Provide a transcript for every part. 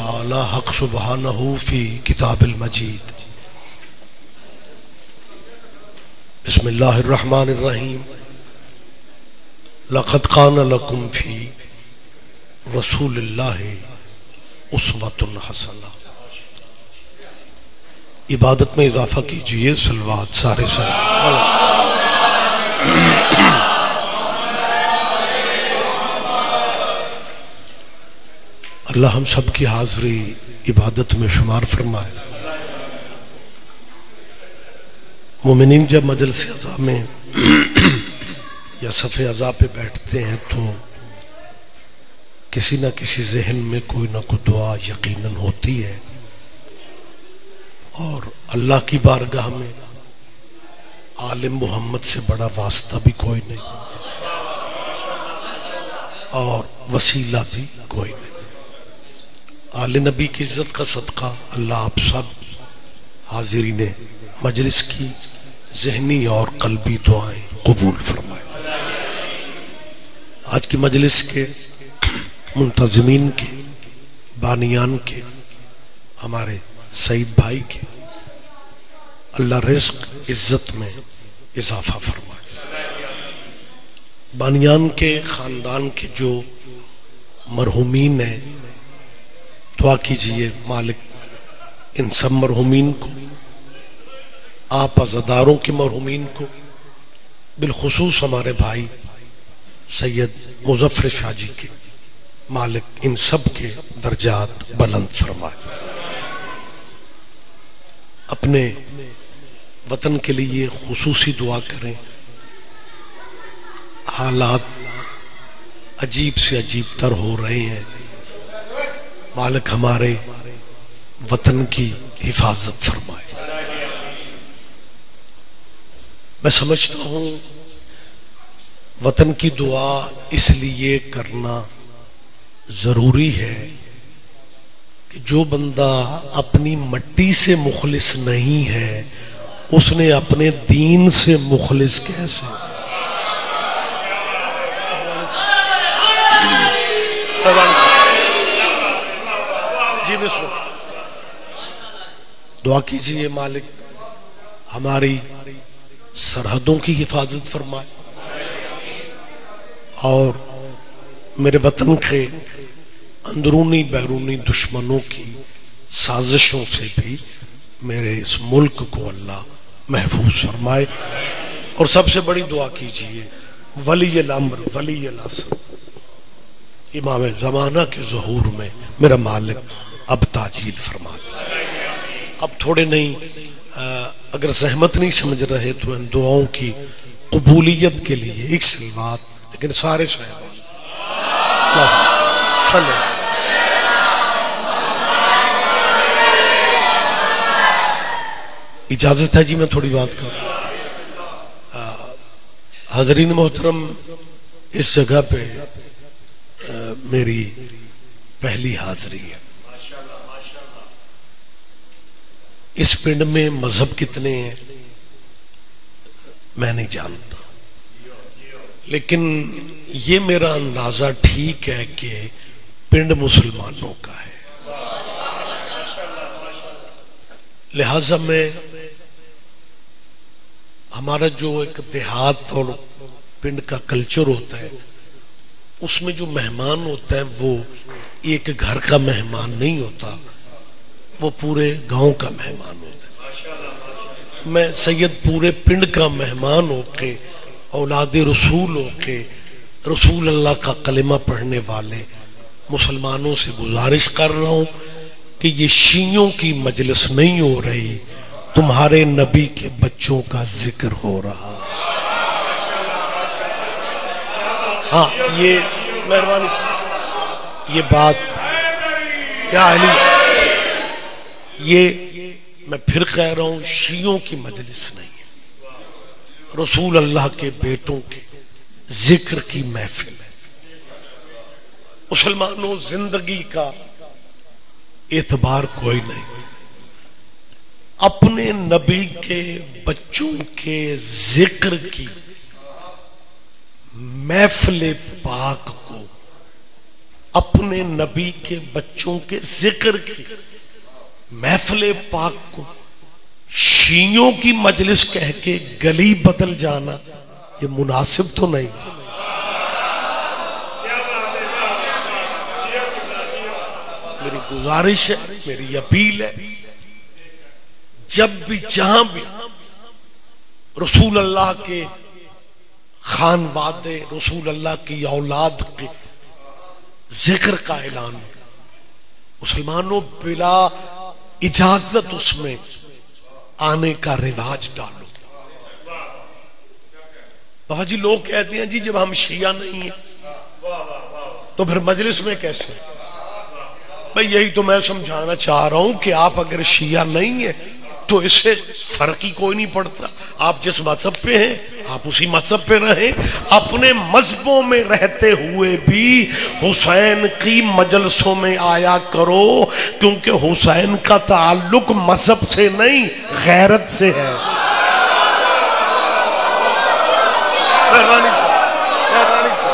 ताला हक सुब्हानहू फी किताबिल मजीद। बिस्मिल्लाहिर्रहमानिर्रहीम। लक़द कान लकुम फी रसूलिल्लाहि उस्वतुन हसना। इबादत में इजाफा कीजिए, सलवात सारे सारे। अल्लाह हम सब की हाज़री इबादत में शुमार फरमाए। मोमिनीन जब मजलिस अज़ा में या सफ़े अज़ा पे बैठते हैं तो किसी न किसी जहन में कोई ना कोई दुआ यकीनन होती है, और अल्लाह की बारगाह में आलिम मोहम्मद से बड़ा वास्ता भी कोई नहीं और वसीला भी कोई नहीं। आले नबी की इज्जत का सदका अल्लाह आप सब हाजिरीन मजलिस की जहनी और कल्बी दुआएं कबूल फरमाए। आज की मजलिस के मुंतज़मीन के, बानियान के, हमारे सईद भाई के अल्लाह रिज़्क इज्जत में इजाफा फरमाए। बानियान के ख़ानदान के जो मरहूमीन हैं, दुआ कीजिए मालिक इन सब मरहूमीन को, आप अज़ादारों के मरहूमीन को, बिलखुसूस हमारे भाई सैयद मुज़फ़्फ़र शाह जी के, मालिक इन सब के दर्जात बुलंद फरमाए। अपने वतन के लिए खुसूसी दुआ करें। हालात अजीब से अजीब तर हो रहे हैं, मालिक हमारे वतन की हिफाजत फरमाए। मैं समझता हूं वतन की दुआ इसलिए करना जरूरी है कि जो बंदा अपनी मट्टी से मुखलिस नहीं है, उसने अपने दीन से मुखलिस कैसे। जी बिस्मिल्लाह। दुआ कीजिए मालिक हमारी सरहदों की हिफाजत फरमाए और मेरे वतन के अंदरूनी बैरूनी दुश्मनों की साजिशों से भी मेरे इस मुल्क को अल्लाह महफूज फरमाए। और सबसे बड़ी दुआ कीजिए वलील अम्र वलील असर इमाम ज़माना के ज़हूर में मेरा मालिक अब ताजील फरमा दे। अब थोड़े नहीं, अगर सहमत नहीं समझ रहे तो इन दुआओं की कबूलियत के लिए एक सलवात, लेकिन सारे साहिबान इजाजत है जी, मैं थोड़ी बात करूं। हाज़रीन मोहतरम, इस जगह पे मेरी पहली हाजिरी है। इस पिंड में मजहब कितने हैं मैं नहीं जानता, लेकिन ये मेरा अंदाजा ठीक है कि पिंड मुसलमानों का है। लिहाजा में हमारा जो एक देहात और पिंड का कल्चर होता है, उसमें जो मेहमान होता है वो एक घर का मेहमान नहीं होता, वो पूरे गांव का मेहमान होता है। मैं सैयद पूरे पिंड का मेहमान होके, औलाद रसूल होके, रसूल अल्लाह का कलिमा पढ़ने वाले मुसलमानों से गुजारिश कर रहा हूं कि ये शियों की मजलिस नहीं हो रही, तुम्हारे नबी के बच्चों का जिक्र हो रहा। हाँ, ये मेहरबानी से ये बात क्या अली, ये मैं फिर कह रहा हूं, शियों की मजलिस नहीं है, रसूल अल्लाह के बेटों के जिक्र की महफिल है। मुसलमानों, जिंदगी का एतबार कोई नहीं, अपने नबी के बच्चों के जिक्र की महफिल पाक को अपने नबी के बच्चों के जिक्र की महफिल पाक को शियों की मजलिस कह के गली बदल जाना ये मुनासिब तो नहीं। मेरी गुजारिश है, मेरी अपील है, जब भी जहां भी रसूल अल्लाह के खानवादे, रसूल अल्लाह की औलाद के जिक्र का ऐलान, मुसलमानों बिला इजाजत उसमें आने का रिवाज डालो। बाबा जी लोग कहते हैं जी जब हम शिया नहीं है तो फिर मजलिस में कैसे? भाई यही तो मैं समझाना चाह रहा हूं कि आप अगर शिया नहीं है तो इससे फर्क ही कोई नहीं पड़ता। आप जिस मजहब पे हैं आप उसी मजहब पे रहें। अपने मजहबों में रहते हुए भी हुसैन की मजलिसों में आया करो, क्योंकि हुसैन का ताल्लुक मजहब से नहीं गैरत से है। मेहरबानी से, मेहरबानी से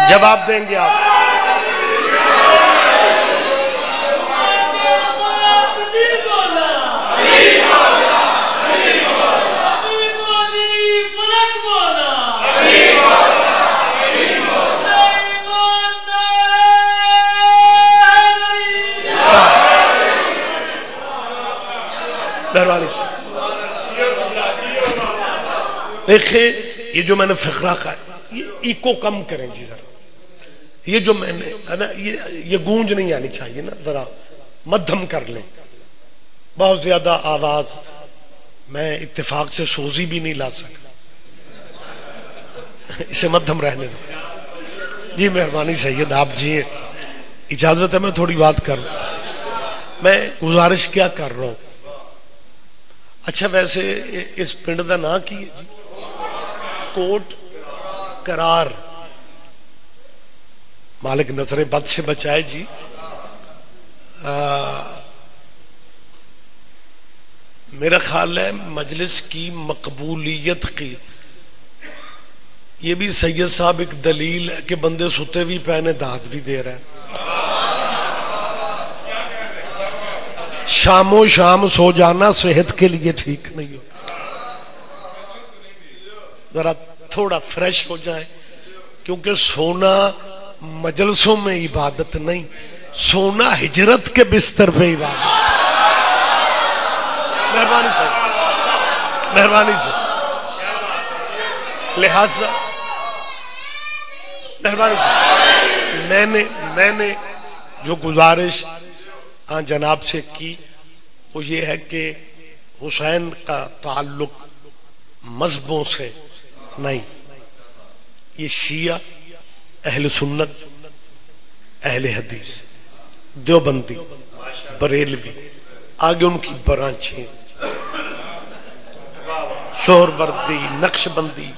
जवाब देंगे आप। देखिए ये जो मैंने फिक्रा का ये इको कम करें जी जरा, ये जो मैंने है ना ये गूंज नहीं आनी चाहिए ना, जरा मध्यम कर लें। बहुत ज्यादा आवाज मैं इत्तेफाक से सोजी भी नहीं ला सकता, इसे मध्यम रहने दो जी। मेहरबानी सैयद आप जी इजाजत है मैं थोड़ी बात कर लूं। मैं गुजारिश क्या कर रहा हूं, अच्छा वैसे इस पिंड का ना की है जी कोट करार, मालिक नजरे बद से बचाए जी। मेरा ख्याल है मजलिस की मकबूलियत की ये भी सैयद साहब एक दलील है कि बंदे सुते भी पहने दाद भी दे रहे हैं। शामो शाम सो जाना सेहत के लिए ठीक नहीं होता, जरा थोड़ा फ्रेश हो जाए, क्योंकि सोना मजलसों में इबादत नहीं, सोना हिजरत के बिस्तर पे इबादत। मेहरबानी से, मेहरबानी से, लिहाजा मेहरबानी से मैंने जो गुजारिश जनाब से की वो ये है कि हुसैन का ताल्लुक मजहबों से नहीं, ये शिया, अहले सुन्नत, अहले हदीस, देवबंदी, बरेलवी, आगे उनकी ब्रांचें, सोहरवर्दी, नक्शबंदी,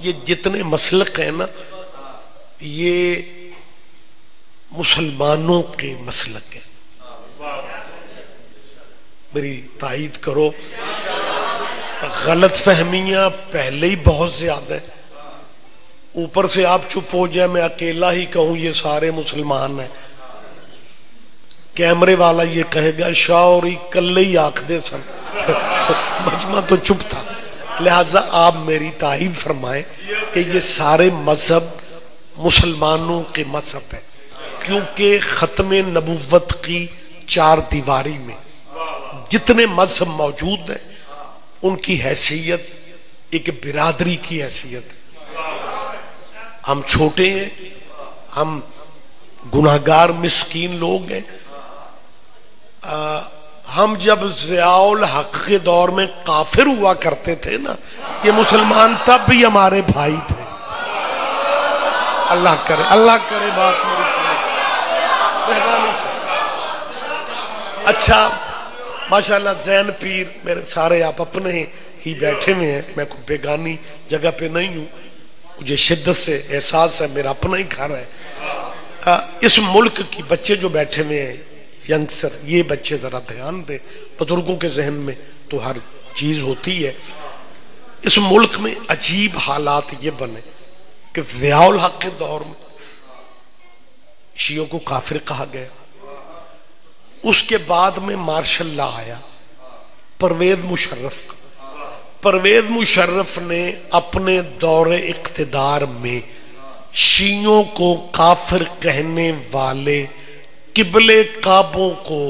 ये जितने मसलक हैं ना ये मुसलमानों के मसलक हैं। मेरी तायीद करो, गलत फहमियां पहले ही बहुत ज्यादा है, ऊपर से आप चुप हो जाए मैं अकेला ही कहूं ये सारे मुसलमान हैं, कैमरे वाला ये कहेगा शाहौरी कल ही आखदे सन मजमा तो चुप था। लिहाजा आप मेरी तायीद फरमाएं कि ये सारे मजहब मुसलमानों के मजहब है, क्योंकि खत्म नबुव्वत की चार दीवारी में जितने मजहब मौजूद हैं उनकी हैसियत एक बिरादरी की हैसियत है। हम छोटे हैं, हम गुनाहगार मिस्कीन लोग हैं। हम जब ज़ियाउल हक के दौर में काफिर हुआ करते थे ना, ये मुसलमान तब भी हमारे भाई थे। अल्लाह करे बात मेरी समझ, मेहरबानी से। अच्छा माशाल्लाह जैन पीर मेरे सारे आप अपने ही बैठे हुए हैं, मैं कोई बेगानी जगह पे नहीं हूँ, मुझे शिद्दत से एहसास है मेरा अपना ही घर है। इस मुल्क की बच्चे जो बैठे हुए हैं यंगस्टर, ये बच्चे जरा ध्यान दे, बुजुर्गों के जहन में तो हर चीज होती है। इस मुल्क में अजीब हालात ये बने कि ज़ियाउल हक के दौर में शियों को काफिर कहा गया। उसके बाद में मार्शल लॉ आया परवेज मुशर्रफ का। परवेज मुशर्रफ ने अपने दौरे इख्तिदार में शियों को काफिर कहने वाले किबले काबों को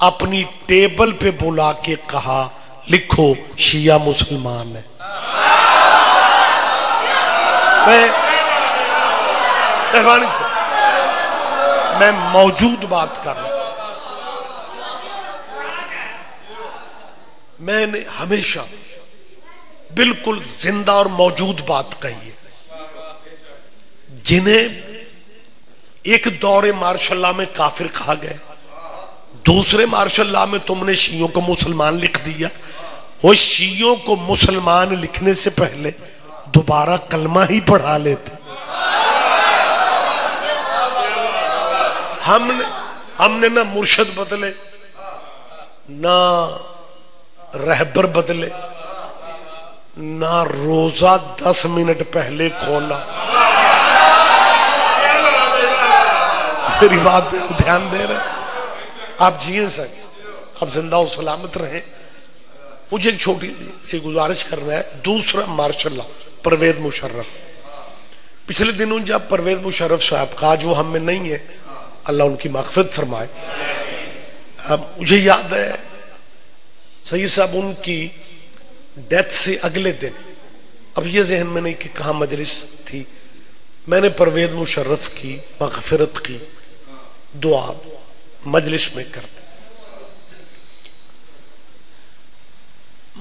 अपनी टेबल पे बुला के कहा, लिखो शिया मुसलमान है। मैं मेहरबानी से मैं मौजूद बात कर रहा हूं। मैंने हमेशा बिल्कुल जिंदा और मौजूद बात कही है। जिन्हें एक दौरे मार्शल लॉ में काफिर कहा गया, दूसरे मार्शल लॉ में तुमने शियों को मुसलमान लिख दिया। वो शियों को मुसलमान लिखने से पहले दोबारा कलमा ही पढ़ा लेते। हमने ना मुर्शद बदले, ना रहबर बदले, ना रोजा 10 मिनट पहले खोला। मेरी बात पे आप ध्यान दे रहे, आप जिए सर, आप जिंदा और सलामत रहे। मुझे एक छोटी सी गुजारिश करना है। दूसरा मार्शल लॉ परवेज मुशर्रफ। पिछले दिनों जब परवेज मुशर्रफ साहब का, जो हम में नहीं है, अल्लाह उनकी मग़फ़िरत फरमाए, मुझे याद है सईद साहब उनकी डेथ से अगले दिन, अब ये जहन में नहीं कि कहाँ मजलिस थी, मैंने परवेज मुशर्रफ की मग़फ़िरत की दुआ मजलिस में कर दी।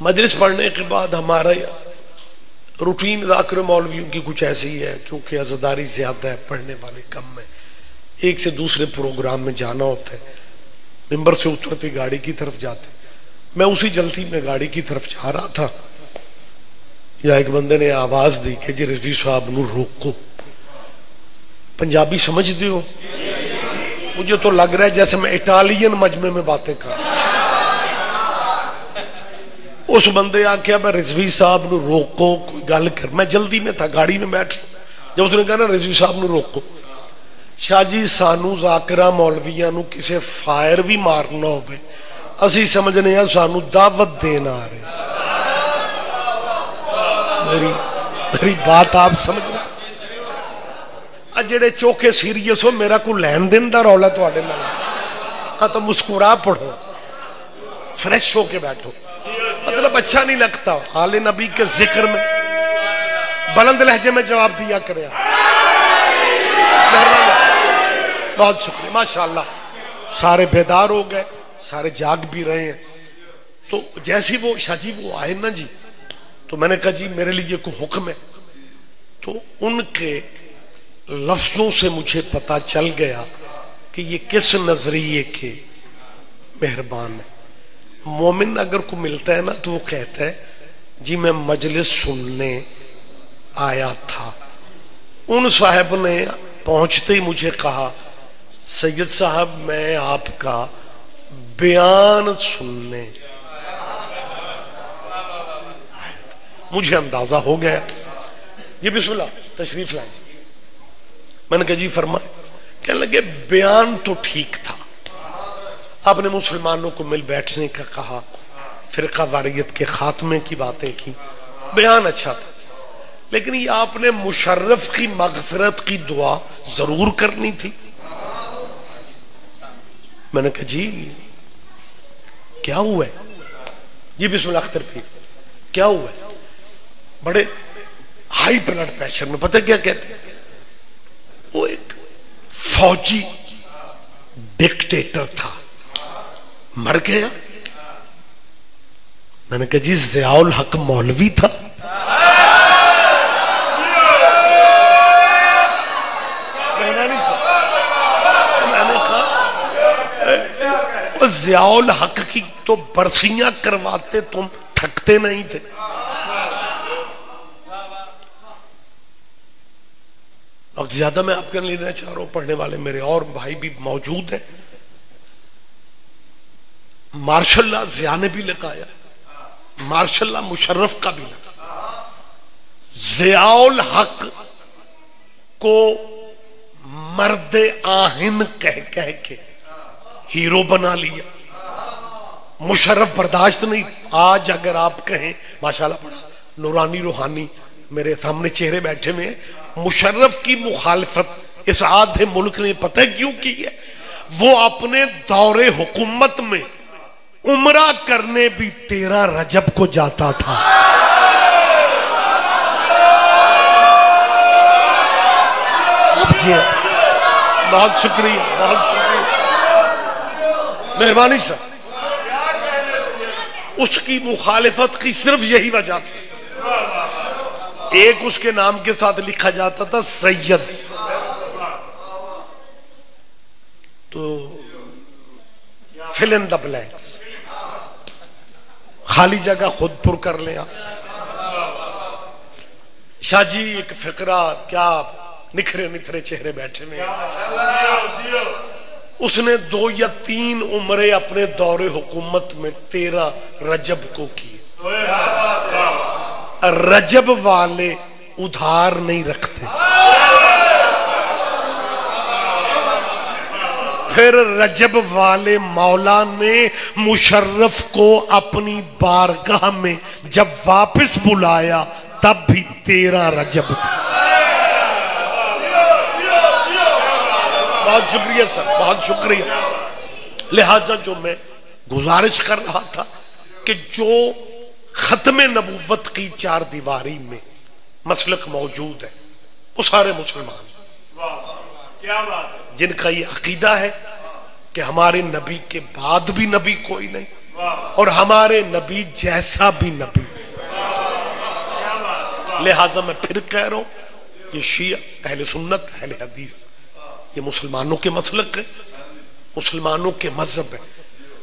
मजलिस पढ़ने के बाद हमारा रूटीन ज़ाकिर मौलवियों की कुछ ऐसी है, क्योंकि अज़ादारी ज्यादा है, पढ़ने वाले कम है, एक से दूसरे प्रोग्राम में जाना होता है। मिंबर से उतरते गाड़ी की तरफ जाते, मैं उसी जल्दी में गाड़ी की तरफ जा रहा था, या एक बंदे ने आवाज दी कि जी रिजवी साहब नू रोको। पंजाबी समझते हो? मुझे तो लग रहा है जैसे मैं इटालियन मजमे में बातें कर रहा। उस बंदे आख्या मैं रिजवी साहब नू रोको, कोई गल कर। मैं जल्दी में था, गाड़ी में बैठ, जब उसने कहा ना रिजवी साहब नू रोको, शाह जी सानू ज़ाकिरा मौलविया नू किसे फायर भी मारना होवे, असी समझने हैं सानू दावत देना आ रहे। मेरी बात आप समझ रहे? जेड़े चौके सीरियस हो, मेरा कोई लैन देन दा रौला तुहाडे नाल। हाँ तो मुस्कुरा पढ़ो, फ्रेश होके बैठो, मतलब अच्छा नहीं लगता। आले नबी के जिक्र में बुलंद लहजे में जवाब दिया करें। मेहरबानी, बहुत शुक्रिया, माशाअल्लाह। सारे बेदार हो गए, सारे जाग भी रहे हैं। तो जैसी वो शाह जी वो आए ना जी, तो मैंने कहा जी मेरे लिए कोई हुक्म है। तो उनके लफ्जों से मुझे पता चल गया कि ये किस नजरिए के मेहरबान है। मोमिन अगर को मिलता है ना तो वो कहता है जी मैं मजलिस सुनने आया था। उन साहब ने पहुंचते ही मुझे कहा सैयद साहब मैं आपका बयान सुनने। मुझे अंदाजा हो गया, ये बिस्मिल्लाह तशरीफ लाए। मैंने कहा जी फरमा। कहने लगे बयान तो ठीक था, आपने मुसलमानों को मिल बैठने का कहा, फिरका वारियत के खात्मे की बातें की, बयान अच्छा था, लेकिन ये आपने मुशर्रफ की मगफिरत की दुआ जरूर करनी थी। मैंने कहा जी क्या हुआ है? जी बिस्मिल्लाह अख्तर पीर, क्या हुआ है? बड़े हाई ब्लड प्रेशर में, पता क्या कहते हैं, वो एक फौजी डिक्टेटर था, मर गया। मैंने कहा जी ज़ियाउल हक मौलवी था। मैंने कहा ज़ियाउल हक की तो बरसियां करवाते तुम थकते नहीं थे। और ज्यादा मैं आपके लेना चाह रहा हूं, पढ़ने वाले मेरे और भाई भी मौजूद हैं। मार्शल लॉ ज़िया ने भी लगाया, मार्शल लॉ मुशर्रफ का भी लगा। ज़ियाउल हक को मर्द आहिन कह कह के हीरो बना लिया। मुशर्रफ बर्दाश्त नहीं। आज अगर आप कहें माशाल्लाह बड़ा नूरानी रूहानी मेरे सामने चेहरे बैठे हुए हैं, मुशर्रफ की मुखालफत इस आधे मुल्क ने पता क्यों की है? वो अपने दौरे हुकूमत में उम्रा करने भी 13 रजब को जाता था। अब जी बहुत शुक्रिया, बहुत शुक्रिया, मेहरबानी सर। उसकी मुखालिफत की सिर्फ यही वजह थी, एक उसके नाम के साथ लिखा जाता था सैयद, तो फिल इन द ब्लैंक्स, खाली जगह खुद पुर कर लें आप। शाह जी एक फिक्रा, क्या निखरे निखरे चेहरे बैठे में। उसने 2 या 3 उम्रे अपने दौरे हुकूमत में 13 रजब को की। रजब वाले उधार नहीं रखते। फिर रजब वाले मौला ने मुशर्रफ को अपनी बारगाह में जब वापस बुलाया तब भी 13 रजब था। बहुत शुक्रिया सर, बहुत शुक्रिया। लिहाजा जो मैं गुजारिश कर रहा था कि जो खत्मे नबूवत की 4 दीवारी में मसलक मौजूद है, वो सारे मुसलमान क्या बात है, जिनका ये अकीदा है कि हमारे नबी के बाद भी नबी कोई नहीं और हमारे नबी जैसा भी नबी। लिहाजा मैं फिर कह रहा हूं, ये शिया, अहले सुन्नत, अहले हदीस, ये मुसलमानों के मसलक है, मुसलमानों के मजहब है।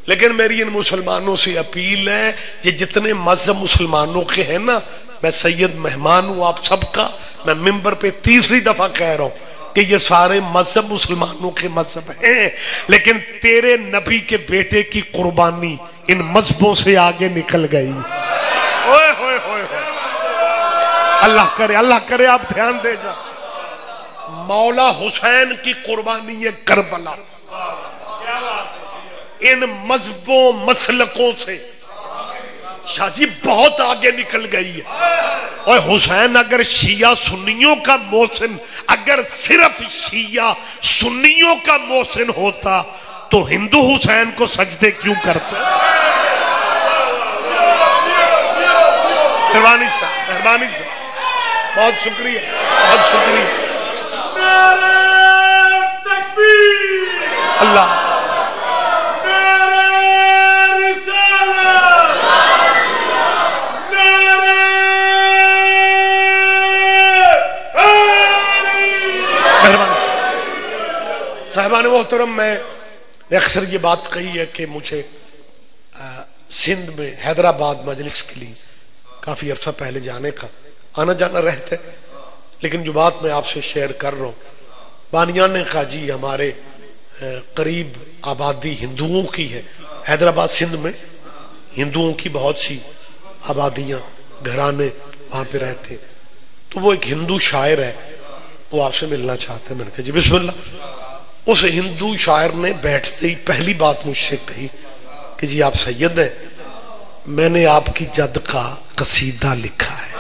लेकिन मेरी इन मुसलमानों से अपील है, ये जितने मजहब मुसलमानों के हैं ना, मैं सैयद मेहमान हूं आप सबका, मैं मिंबर पे 3री दफा कह रहा हूं कि ये सारे मजहब मुसलमानों के मजहब हैं, लेकिन तेरे नबी के बेटे की कुर्बानी इन मजहबों से आगे निकल गई। ओए होए होए होए, अल्लाह करे आप ध्यान दे जा। मौला हुसैन की कुर्बानी है करबला, इन मजहबों मसलकों से शाजी बहुत आगे निकल गई है। और हुसैन अगर शिया सुन्नियों का मोहसिन, अगर सिर्फ शिया सुन्नियों का मोहसिन होता तो हिंदू हुसैन को सजदे क्यों करते? मेहरबानी साहब, मेहरबानी साहब, बहुत शुक्रिया, बहुत शुक्रिया। अल्लाह साहिबान मोहतरम, मैं अक्सर ये बात कही है कि मुझे सिंध में हैदराबाद मजलिस के लिए काफ़ी अरसा पहले जाने का आना जाना रहता है, लेकिन जो बात मैं आपसे शेयर कर रहा हूँ, बानियान काजी हमारे करीब आबादी हिंदुओं की है। हैदराबाद सिंध में हिंदुओं की बहुत सी आबादियाँ, घराने वहाँ पे रहते हैं। तो वो एक हिंदू शायर है, वो आपसे मिलना चाहते हैं। मैंने कहा जी बिस्मिल्लाह। उस हिंदू शायर ने बैठते ही पहली बात मुझसे कही कि जी आप सैयद हैं, मैंने आपकी जद का कसीदा लिखा है।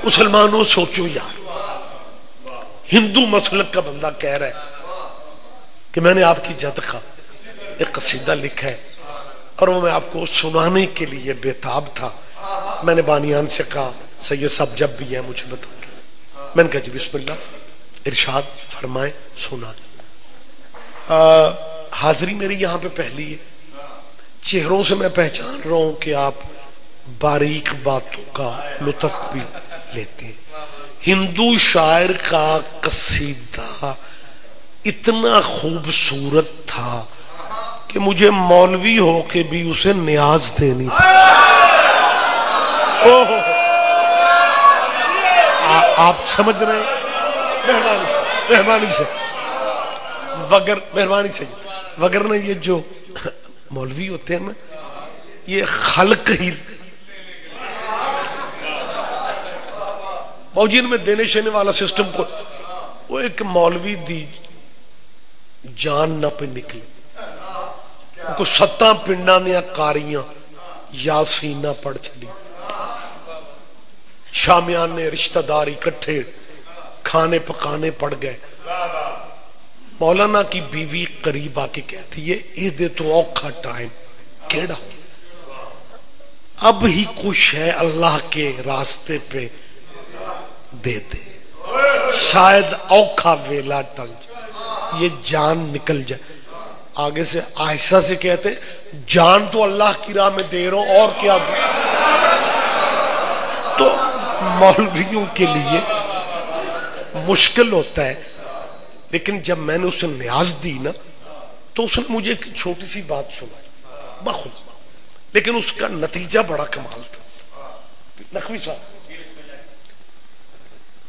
मुसलमानों सोचो यार, हिंदू मसलक का बंदा कह रहा है कि मैंने आपकी जद का एक कसीदा लिखा है और वो मैं आपको सुनाने के लिए बेताब था। मैंने बानियान से कहा सैयद साहब जब भी है मुझे बता। मैंने कहा जी बिस्मिल्लाह, इरशाद फरमाए, सुना। हाजिरी मेरी यहाँ पे पहली है, चेहरों से मैं पहचान रहा हूं कि आप बारीक बातों का लुत्फ भी लेते हैं। हिंदू शायर का कसीदा इतना खूबसूरत था कि मुझे मौलवी होके भी उसे न्याज देनी थी। ओह, आप समझ रहे हैं? मेहरबानी से, मेहरबानी से, मेहरबानी से, वगरना ये जो मौलवी होते हैं ना, ये खल्क ही मौजीन में देने शेने वाला सिस्टम को वो एक मौलवी दी जान ना पे निकले को 7 पिंडा दियां कारियां यासीना पढ़ छड़ी शामियान ने रिश्तेदार इकट्ठे खाने पकाने पड़ गए। मौलाना की बीवी करीब आके कहती है ये तो औखा टाइम केड़ा अब ही कुछ है अल्लाह के रास्ते पे दे दे शायद औखा वेला टल जाए ये जान निकल जाए। आगे से आयशा से कहते जान तो अल्लाह की राह में दे रहा हूं और क्या। तो मौलवियों के लिए मुश्किल होता है, लेकिन जब मैंने उसे न्याज दी ना तो उसने मुझे एक छोटी सी बात सुनाई बखुद, लेकिन उसका नतीजा बड़ा कमाल था। नकवी साहब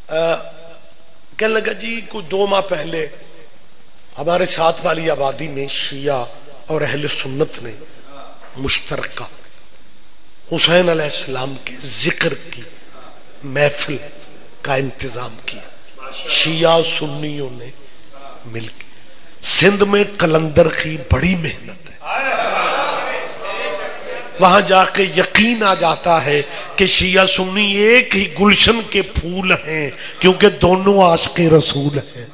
कहने लगा जी कुछ 2 माह पहले हमारे साथ वाली आबादी में शिया और अहले सुन्नत ने मुश्तरका हुसैन अलैहिस्सलाम के जिक्र की महफिल का इंतजाम किया। शिया सुन्नियों ने मिलकर सिंध में कलंदर की बड़ी मेहनत है, वहां जाके यकीन आ जाता है कि शिया सुन्नी एक ही गुलशन के फूल हैं क्योंकि दोनों आशिक़े रसूल हैं।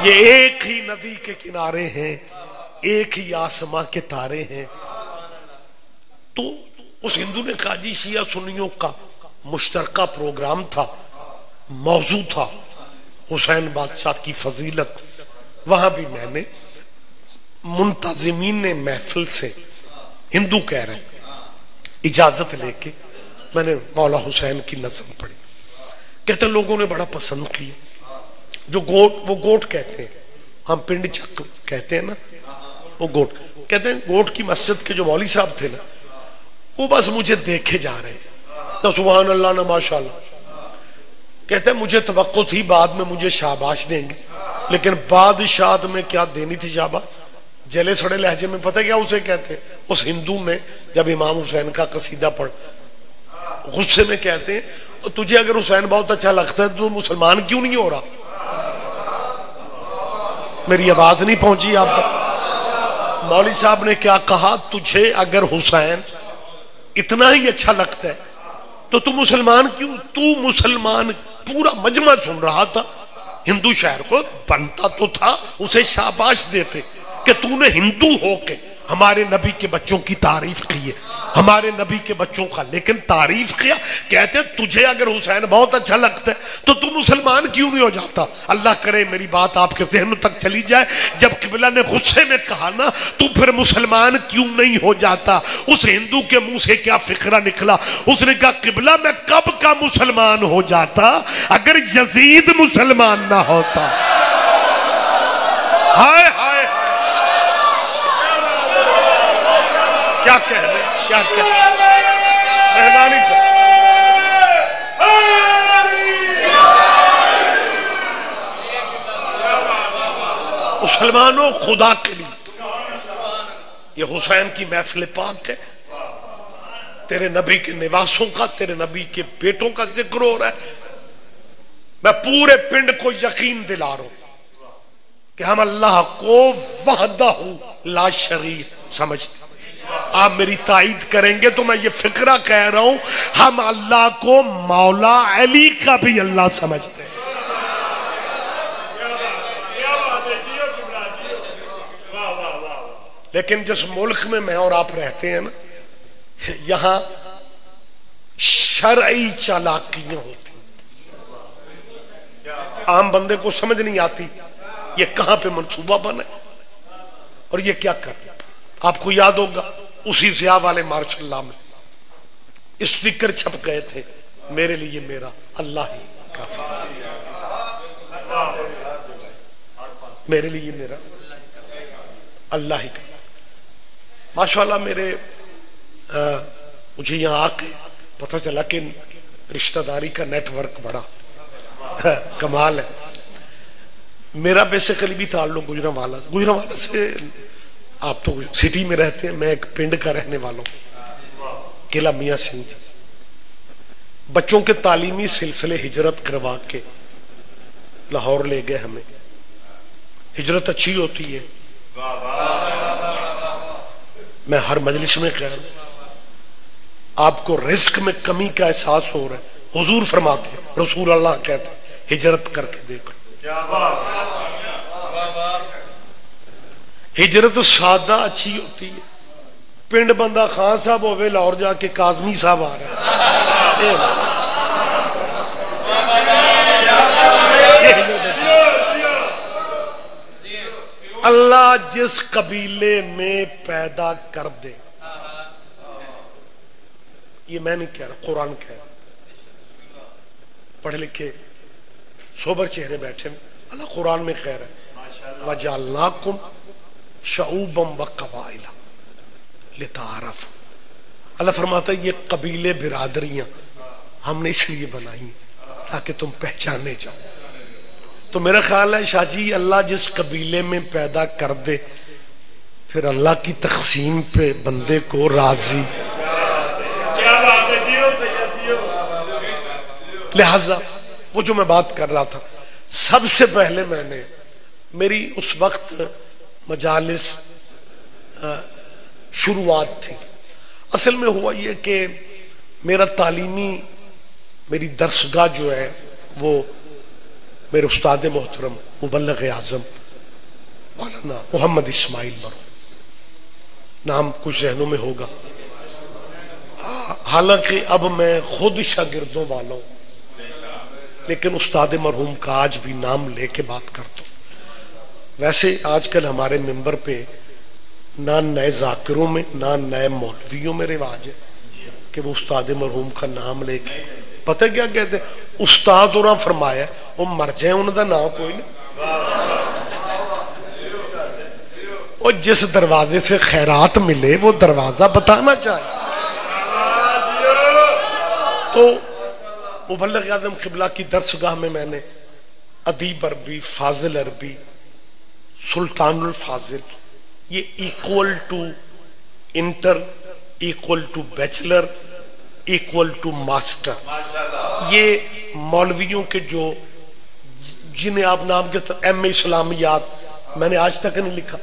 ये एक ही नदी के किनारे हैं, एक ही आसमां के तारे हैं। तो उस हिंदू ने कहा जी शिया सुन्नियों का मुश्तरका प्रोग्राम था, मौजू था हुसैन बादशाह की फजीलत। वहां भी मैंने मुंतजिमीन ने महफिल से हिंदू कह रहे इजाजत लेके मैंने मौला हुसैन की नज़म पढ़ी। कहते लोगों ने बड़ा पसंद किया। जो वो गोट कहते हैं, हम पिंड चक कहते हैं ना, वो गोट कहते हैं। गोट की मस्जिद के जो मौली साहब थे ना वो बस मुझे देखे जा रहे थे ना सुभान अल्लाह ना माशाल्लाह। कहते हैं मुझे तवक्को थी बाद में मुझे शाबाश देंगे, लेकिन बादशाह में क्या देनी थी शाबाश। जले सड़े लहजे में पता क्या उसे कहते हैं, उस हिंदू ने जब इमाम हुसैन का कसीदा पढ़ गुस्से में कहते हैं तुझे अगर हुसैन बहुत अच्छा लगता है तो मुसलमान क्यों नहीं हो रहा। मेरी आवाज नहीं पहुंची आप तक। मौली साहब ने क्या कहा, तुझे अगर हुसैन इतना ही अच्छा लगता है तो तू मुसलमान क्यों। तू मुसलमान पूरा मजमा सुन रहा था, हिंदू शहर को बनता तो था उसे शाबाश देते कि तूने हिंदू होके हमारे नबी के बच्चों की तारीफ की है, हमारे नबी के बच्चों का। लेकिन तारीफ किया, कहते तुझे अगर हुसैन बहुत अच्छा लगता है तो तू मुसलमान क्यों नहीं हो जाता। अल्लाह करे मेरी बात आपके ज़हन तक चली जाए। जब किबला ने गुस्से में कहा ना तू फिर मुसलमान क्यों नहीं हो जाता, उस हिंदू के मुंह से क्या फिक्रा निकला। उसने कहा किबला मैं कब का मुसलमान हो जाता अगर यजीद मुसलमान ना होता। हाय हाय क्या कह रहे, क्या कह मेहरबानी से। मुसलमानों खुदा के लिए ये हुसैन की महफिल पाक है, तेरे नबी के निवासों का, तेरे नबी के बेटों का जिक्र हो रहा है। मैं पूरे पिंड को यकीन दिला रहा हूं कि हम अल्लाह को वहदहू ला शरीक समझते। आप मेरी ताईद करेंगे तो मैं ये फिक्रा कह रहा हूं, हम अल्लाह को मौला अली का भी अल्लाह समझते हैं। लेकिन जिस मुल्क में मैं और आप रहते हैं ना, यहां शरई चालाकियां होती, आम बंदे को समझ नहीं आती ये कहां पे मंसूबा बना और ये क्या कर। आपको याद होगा उसी ज़िया वाले मार्शल्लाह में स्टिकर छप गए थे, मेरे लिए मेरा अल्लाह ही काफी, मेरे लिए मेरा अल्लाह ही काफी। माशाल्लाह मेरे मुझे यहाँ आके पता चला कि रिश्तेदारी का नेटवर्क बड़ा कमाल है। मेरा बेसिकली भी ताल्लुक गुजरांवाला से। आप तो सिटी में रहते हैं, मैं एक पिंड का रहने वाला हूँ, किला मियाँ सिंह जी। बच्चों के तालीमी सिलसिले हिजरत करवा के लाहौर ले गए हमें। हिजरत अच्छी होती है, मैं हर मजलिस में कह रहा हूं। आपको रिस्क में कमी का एहसास हो रहा है, हुजूर फरमाते हैं, रसूल अल्लाह कहते हैं, हिजरत करके देखो। हिजरत सादा अच्छी होती है। पिंड बंदा खान साहब होवे, लाहौर जाके काजमी साहब आ रहा है, ये हिजरत अच्छी। अल्लाह जिस कबीले में पैदा कर दे, ये मैं नहीं कह रहा, कुरान कह रहा। पढ़े लिखे सोबर चेहरे बैठे, अल्लाह कुरान में कह रहा है, वजअलनाकुम शऊबम व कबाइला लिताअरफू। अल्लाह फरमाता है ये कबीले बिरादरियां हमने इसलिए बनाई ताकि तुम पहचाने जाओ। तो मेरा ख्याल है शाह जी, अल्लाह जिस कबीले में पैदा कर दे, फिर अल्लाह की तकसीम पे बंदे को राजी। लिहाजा वो जो मैं बात कर रहा था, सबसे पहले मैंने, मेरी उस वक्त मजालिस शुरुआत थी। असल में हुआ ये कि मेरा तालीमी, मेरी दरसगाह जो है वो मेरे उस्ताद मोहतरम मुबल्लिग आज़म मौलाना मोहम्मद इस्माइल मरहूम, नाम कुछ जहनों में होगा। हालांकि अब मैं खुद शागिर्दों वाला हूं, लेकिन उस्ताद मरहूम का आज भी नाम लेके बात करता हूं। वैसे आजकल हमारे मिंबर पे ना नए जाकिरों में ना नए मौलवियों में रिवाज है कि वो उस्ताद मरहूम का नाम लेके, पता क्या कहते हैं, उस्ताद और फरमाया वो मर जाए उनका नाम कोई ना, और जिस दरवाजे से खैरात मिले वो दरवाजा बताना चाहिए। तो मुबल्लिग आज़म क़िबला की दरसगाह में मैंने अदीब अरबी, फाजिल अरबी, सुल्तानुल फाजिल, ये equal to inter, equal to bachelor, equal to master, ये मौलवियों के जो जिन्हें आप नाम के साथ एम ए इस्लामियात, मैंने आज तक नहीं लिखा,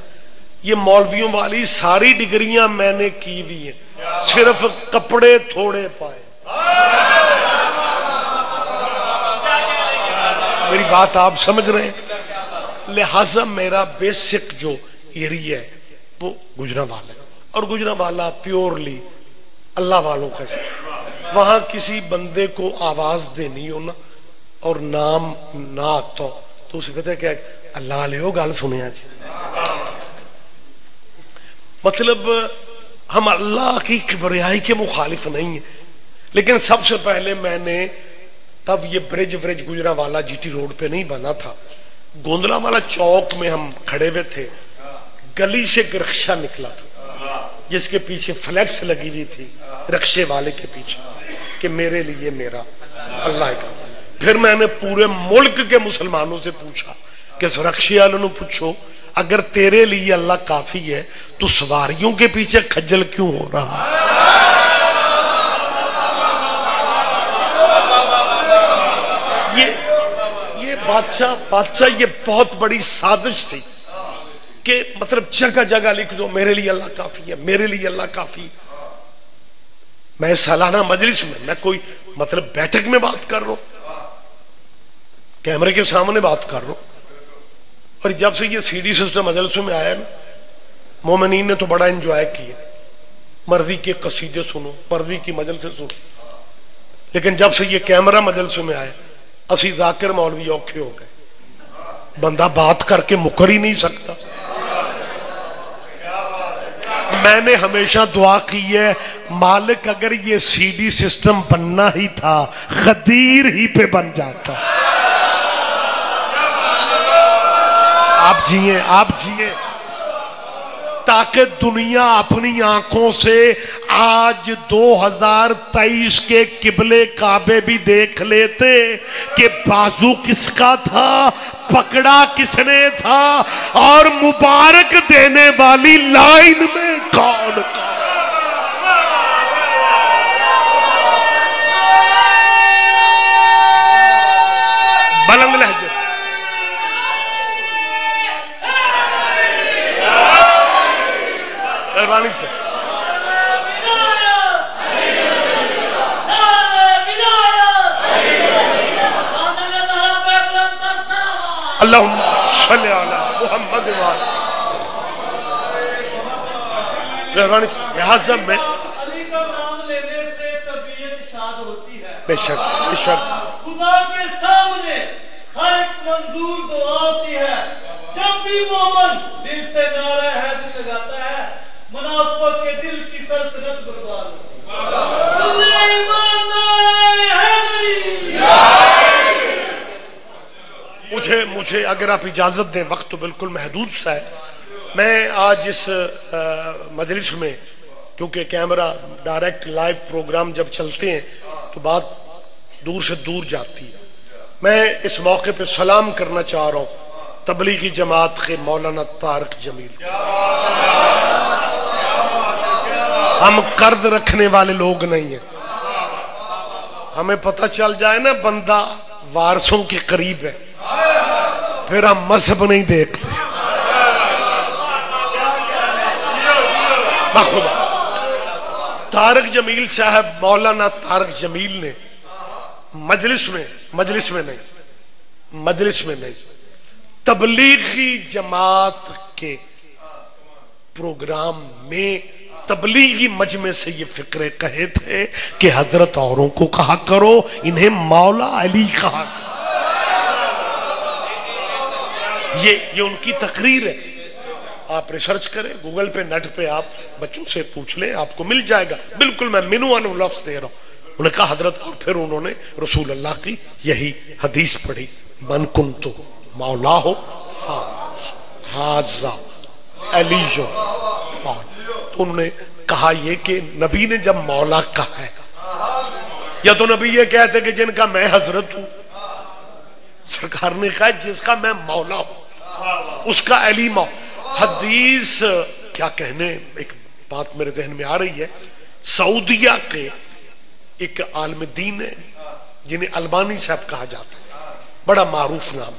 ये मौलवियों वाली सारी डिग्रियां मैंने की हुई है, सिर्फ कपड़े थोड़े पाए। मेरी बात आप समझ रहे हैं। लिहाजा मेरा बेसिक जो एरिया है वो गुजरांवाला है, और गुजरांवाला प्योरली अल्लाह वालों का है। वहां किसी बंदे को आवाज देनी हो ना और नाम ना आता तो उसे कहते क्या, अल्लाह ले गल सुनिया जी। मतलब हम अल्लाह की किबरियाई के मुखालिफ नहीं है, लेकिन सबसे पहले मैंने, तब ये ब्रिज व्रिज गुजरांवाला जीटी रोड पे नहीं बना था, गोंदला वाला चौक में हम खड़े हुए थे, गली से एक रिक्शा निकला था जिसके पीछे फ्लैक्स लगी हुई थी रिक्शे वाले के पीछे कि मेरे लिए मेरा अल्लाह का। फिर मैंने पूरे मुल्क के मुसलमानों से पूछा कि रिक्शे वालों ने पूछो, अगर तेरे लिए अल्लाह काफी है तो सवारियों के पीछे खज्जल क्यों हो रहा? ये बादशाह ये बहुत बड़ी साजिश थी कि मतलब जगह जगह लिख दो मेरे लिए अल्लाह काफी है, मेरे लिए अल्लाह काफी। मैं सालाना मजलिस में, मैं कोई मतलब बैठक में बात कर रहा हूं, कैमरे के सामने बात कर रहा हूं, और जब से ये सीडी सिस्टम मजलिसों में आया ना, मोमिनीन ने तो बड़ा एंजॉय किया, मर्जी के कसीदे सुनो, मर्जी की मजल से सुनो, लेकिन जब से ये कैमरा मजलिसों में आया, असी जाकिर मौलवी औखे हो गए, बंदा बात करके मुकर ही नहीं सकता। मैंने हमेशा दुआ की है, मालिक अगर ये सीडी सिस्टम बनना ही था खदीर ही पे बन जाता। आप जिए ताकि दुनिया अपनी आंखों से आज 2023 के किबले काबे भी देख लेते कि बाजू किसका था, पकड़ा किसने था, और मुबारक देने वाली लाइन में कौन था। सल्ले अला मुहम्मद लिहाजा में बेशक बेशक खुदा के सामने हर एक मंजूर दुआ होती है। जब भी मोमन दिल से नारा हैदरी लगाता है, मुनाफिक के दिल की सल्तनत बर्बाद होती है। मुझे अगर आप इजाजत दें, वक्त तो बिल्कुल महदूद सा है। मैं आज इस मजलिस में, क्योंकि कैमरा डायरेक्ट लाइव प्रोग्राम जब चलते हैं तो बात दूर से दूर जाती है, मैं इस मौके पे सलाम करना चाह रहा हूं तबलीगी जमात के मौलाना तारिक जमील। हम कर्ज रखने वाले लोग नहीं हैं। हमें पता चल जाए ना बंदा वारसों के करीब है, फिर हम मजहब नहीं देखते। खुदा तारिक जमील साहब, मौलाना तारिक जमील ने मजलिस में नहीं तबलीगी जमात के प्रोग्राम में तबलीगी मजमे से ये फिक्रे कहे थे कि हजरत औरों को कहा करो, इन्हें मौला अली कहा। ये उनकी तकरीर है। आप रिसर्च करें गूगल पे, नेट पे आप बच्चों से पूछ लें, आपको मिल जाएगा। बिल्कुल मैं मिनुअन लफ्ज दे रहा हूं। उन्होंने कहा हजरत, और फिर उन्होंने रसूल अल्लाह की यही हदीस पढ़ी, मन कुन तो मौला हो हाजा अली। तो उन्होंने कहा ये कि नबी ने जब मौला कहा है, या तो नबी ये कहते कि जिनका मैं हजरत हूं, सरकार ने कहा जिसका मैं मौला हूं उसका अली मौला। हदीस क्या कहने, एक बात मेरे जहन में आ रही है। सऊदिया के एक आलिम दीन है जिन्हें अलबानी साहब कहा जाता है, बड़ा मारूफ नाम।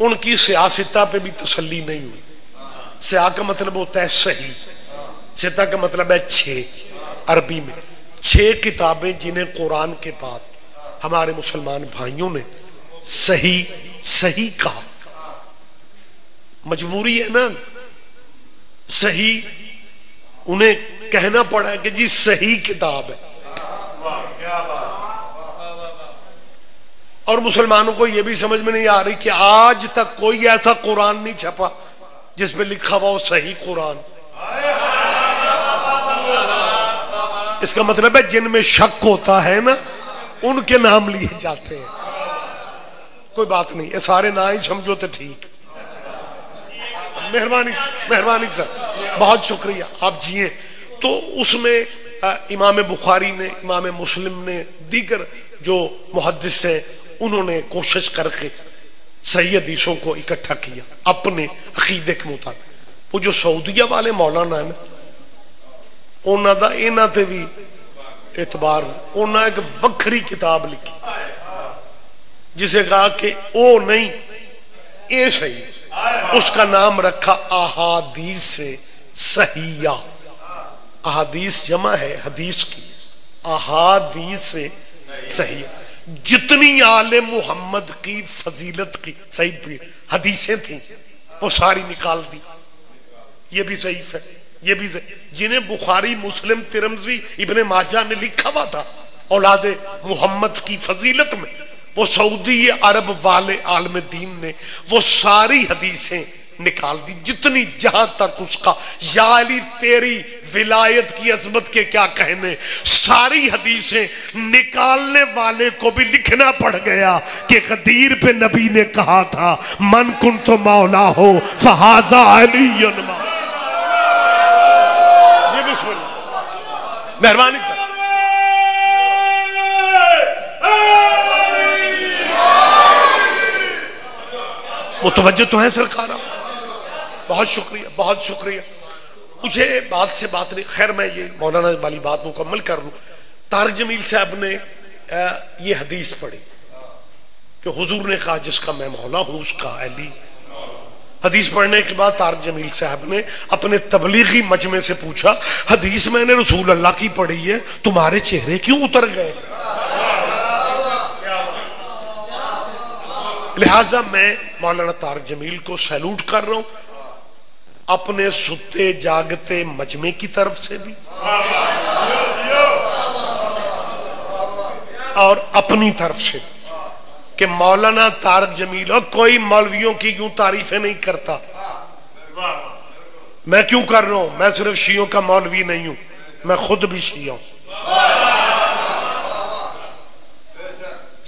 उनकी सियासता पे भी तसल्ली नहीं हुई। सिया का मतलब होता है सही, सिता का मतलब है 6 अरबी में। 6 किताबें जिन्हें कुरान के बाद हमारे मुसलमान भाइयों ने सही सही कहा। मजबूरी है ना, सही उन्हें कहना पड़ा कि जी सही किताब है। और मुसलमानों को यह भी समझ में नहीं आ रही कि आज तक कोई ऐसा कुरान नहीं छपा जिसमें लिखा हुआ हो सही कुरान। इसका मतलब है जिनमें शक होता है ना, उनके नाम लिए जाते हैं। कोई बात नहीं, ये सारे ना ही समझो तो ठीक। मेहरबानी सर, बहुत शुक्रिया, आप जिए। तो उसमें इमाम बुखारी ने, इमाम मुस्लिम ने, दीगर जो मुहद्दिस हैं, उन्होंने कोशिश करके सही हदीसों को इकट्ठा किया अपने अकीदे के मुताबिक। वो जो सऊदिया वाले मौलाना है ना, उन्होंने दा इन्हां ते भी एतबार, उन्होंने एक वक्री किताब लिखी जिसे कहा कि ओ नहीं ये सही, उसका नाम रखा अहादीस से सहिया। अहादीस जमा है हदीस की, अहादीस से सहिया। जितनी आले मोहम्मद की फजीलत की सही हदीसें थी वो सारी निकाल दी। ये भी सही है, ये भी सही। जिन्हें बुखारी, मुस्लिम, तिरमिज़ी, इब्ने माजा ने लिखा हुआ था औलादे मोहम्मद की फजीलत में, वो सऊदी अरब वाले आलम दीन ने वो सारी हदीसें निकाल दी, जितनी जहां तक उसका या अली तेरी विलायत की अजमत के क्या कहने। सारी हदीसें निकालने वाले को भी लिखना पड़ गया कि गदीर पे नबी ने कहा था मन कुन तो मौला हो फहाजा अली। मेहरबानी सर। मुतवज्जो तो है सरकार, बहुत शुक्रिया, बहुत शुक्रिया। मुझे बात से बात नहीं, खैर मैं ये मौलाना वाली बात मुकम्मल कर लूं। तारिक जमील साहब ने ये हदीस पढ़ी कि हुजूर ने कहा जिसका मैं मौला हूं उसका अली। हदीस पढ़ने के बाद तारिक जमील साहब ने अपने तबलीगी मजमे से पूछा, हदीस मैंने रसूल अल्लाह की पढ़ी है, तुम्हारे चेहरे क्यों उतर गए? लिहाजा मैं मौलाना तारिक जमील को सैल्यूट कर रहा हूं, अपने सुते जागते मजमे की तरफ से भी और अपनी तरफ से कि मौलाना तारिक जमील, और कोई मौलवियों की यूं तारीफें नहीं करता, मैं क्यों कर रहा हूं? मैं सिर्फ शियों का मौलवी नहीं हूं, मैं खुद भी शिया हूं।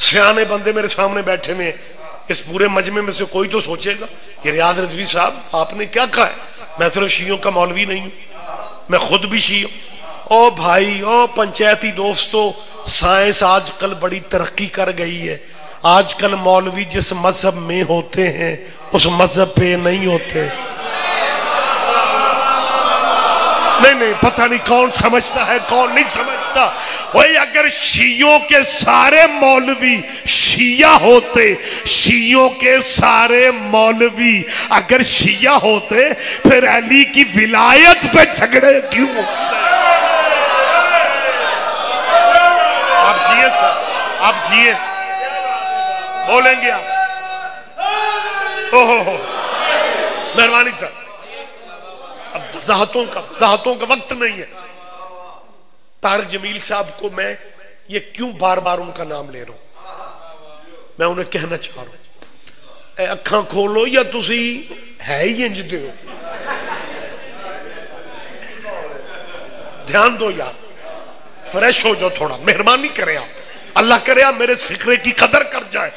सियाने बंदे मेरे सामने बैठे हुए, इस पूरे मजमे में से कोई तो सोचेगा कि रियाज रिजवी साहब आपने क्या कहा है, मैं सिर्फ शियों का मौलवी नहीं हूं, मैं खुद भी शिया हूं। ओ भाई, ओ पंचायती दोस्तों, साइंस आजकल बड़ी तरक्की कर गई है। आजकल मौलवी जिस मजहब में होते हैं उस मजहब पे नहीं होते। नहीं, पता नहीं कौन समझता है कौन नहीं समझता। वही अगर शियों के सारे मौलवी शिया होते, शियों के सारे मौलवी अगर शिया होते, फिर अली की विलायत पे झगड़े क्यों होते? आप जिए सर, आप जिए, बोलेंगे आप। ओहो, मेहरबानी सर, अब वजाहतों का वक्त नहीं है। तारिक जमील साहब को मैं ये क्यों बार बार उनका नाम ले रहा हूं? मैं उन्हें कहना चाह रहा हूं, अखा खोलो या तुसी है ही इंज दे हो, ध्यान दो यार, फ्रेश हो जाओ थोड़ा, मेहरबानी करें आप, अल्लाह करे आप मेरे इस फिक्रे की कदर कर जाए।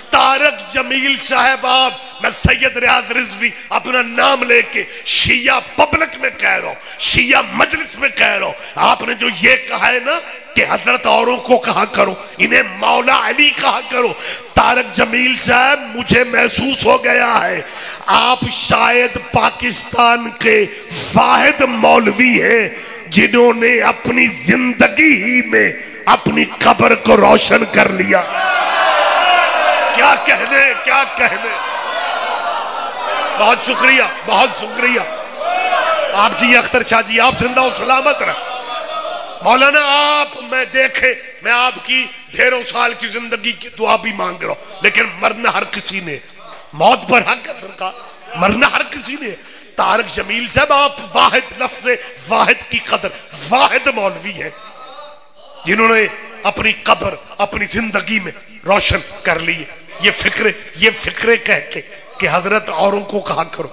तारिक जमील साहब, आप, मैं सैयद रियाज रिजवी अपना नाम लेके शिया पब्लिक में कह रहा हूं, शिया मजलिस में कह रहा हूं, आपने जो ये कहा है ना कि हजरत औरों को कहा करो, इन्हें मौला अली कहा करो। तारिक जमील साहब, मुझे महसूस हो गया है आप शायद पाकिस्तान के वाहिद मौलवी हैं जिन्होंने अपनी जिंदगी ही में अपनी कब्र को रोशन कर लिया। क्या कहने, क्या कहने। बहुत शुक्रिया, बहुत शुक्रिया। आप जी अख्तर शाह जी, आप जिंदा और सलामत रहे। मौलाना आप, मैं देखे, मैं आपकी ढेरों साल की जिंदगी की दुआ भी मांग रहा हूं, लेकिन मरना हर किसी ने, मौत पर हक है सरकार, मरना हर किसी ने। तारिक जमील साहब, आप वाहिद लफ्ज़ वाहिद की कदर, वाहिद मौलवी है जिन्होंने अपनी कब्र अपनी जिंदगी में रोशन कर ली है। ये फिक्रे कह के कि हजरत औरों को कहा करो,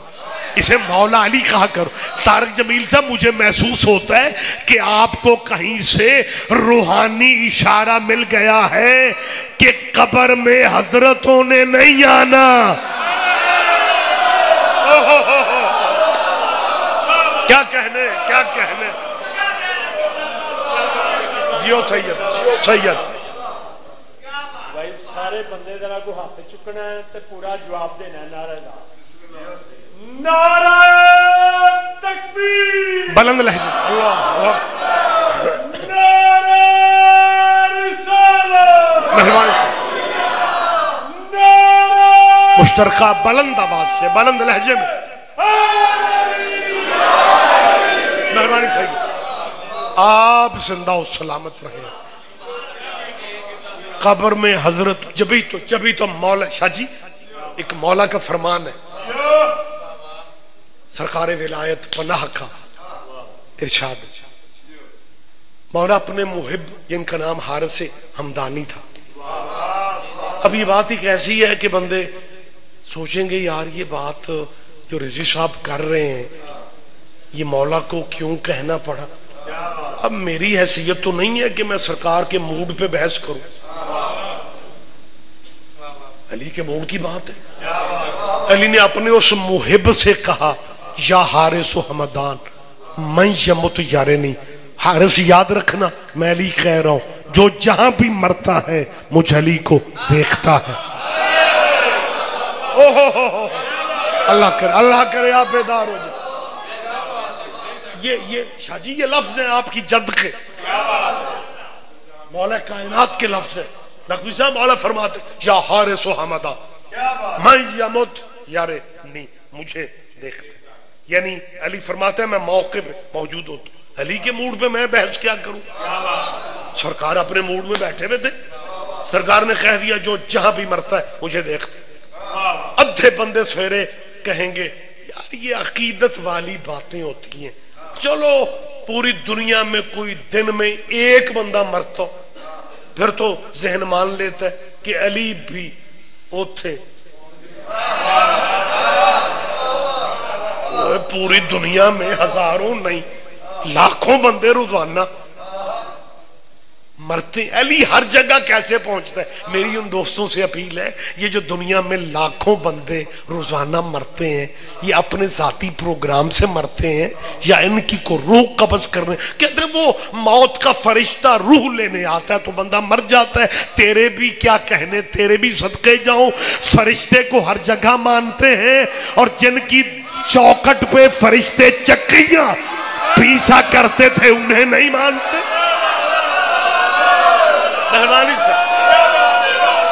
इसे मौला अली कहा करो। तारिक जमील साहब, मुझे महसूस होता है कि आपको कहीं से रूहानी इशारा मिल गया है कि कब्र में हजरतों ने नहीं आना। क्या कहने, क्या कहने। जियो सैयद, जियो सैयद। भाई सारे बंदे जरा को हाथ चुकना है ते पूरा जवाब देना है। नारे दा, नारे तकबीर, बुलंद लहजे, अल्लाह, नारे रिसालत, मेहरबानी से, नारे मुश्तरका बुलंद आवाज से, बुलंद लहजे में, मेहरबानी सैयद। आप जिंदा और सलामत रहे। कब्र में हजरत, जभी तो मौला शाह जी, एक मौला का फरमान है, सरकार विलायत पनाह का इरशाद, मौला अपने मुहिब जिनका नाम हारिस हमदानी था। अब ये बात ही कैसी है कि बंदे सोचेंगे यार ये बात जो रिजवी साहब कर रहे हैं ये मौला को क्यों कहना पड़ा। अब मेरी हैसियत तो नहीं है कि मैं सरकार के मूड पे बहस करूं, अली के मूड की बात है। अली ने अपने उस मुहिब से कहा, या हारिस हमदान मैं यमुत यारे नहीं। हारिस याद रखना, मैं अली कह रहा हूं, जो जहां भी मरता है मुझ अली को देखता है। ओहो, अल्लाह करे आप बेदार हो जाए। ये शाह जी, ये लफ्ज है आपकी जद के, मौला कायनात के लफ्ज है। नकवी साहब मौला फरमाते, या हारिस हमदा मैं यमुत यारे नहीं, मुझे देखते। यानी अली फरमाते हैं मैं मौके पे मौजूद होता। अली के मूड पे मैं बहस क्या करूं? सरकार अपने मूड में बैठे हुए थे, सरकार ने कह दिया जो जहां भी मरता है मुझे देखते। अद्धे बंदे सवेरे कहेंगे यार ये अकीदत वाली बातें होती हैं, चलो पूरी दुनिया में कोई दिन में एक बंदा मरता, फिर तो जहन मान लेता है कि अली भी उथे। पूरी दुनिया में हजारों नहीं लाखों बंदे रोजाना मरते, अली हर जगह कैसे पहुंचता है? मेरी उन दोस्तों से अपील है, ये जो दुनिया में लाखों बंदे रोजाना मरते हैं, ये अपने जाती प्रोग्राम से मरते हैं या इनकी को रूह कब्ज करने? कहते हैं वो मौत का फरिश्ता रूह लेने आता है तो बंदा मर जाता है। तेरे भी क्या कहने, तेरे भी सदके जाऊं, फरिश्ते को हर जगह मानते हैं और जिनकी चौखट पे फरिश्ते चक्रियां पीसा करते थे उन्हें नहीं मानते। मेहरबानी से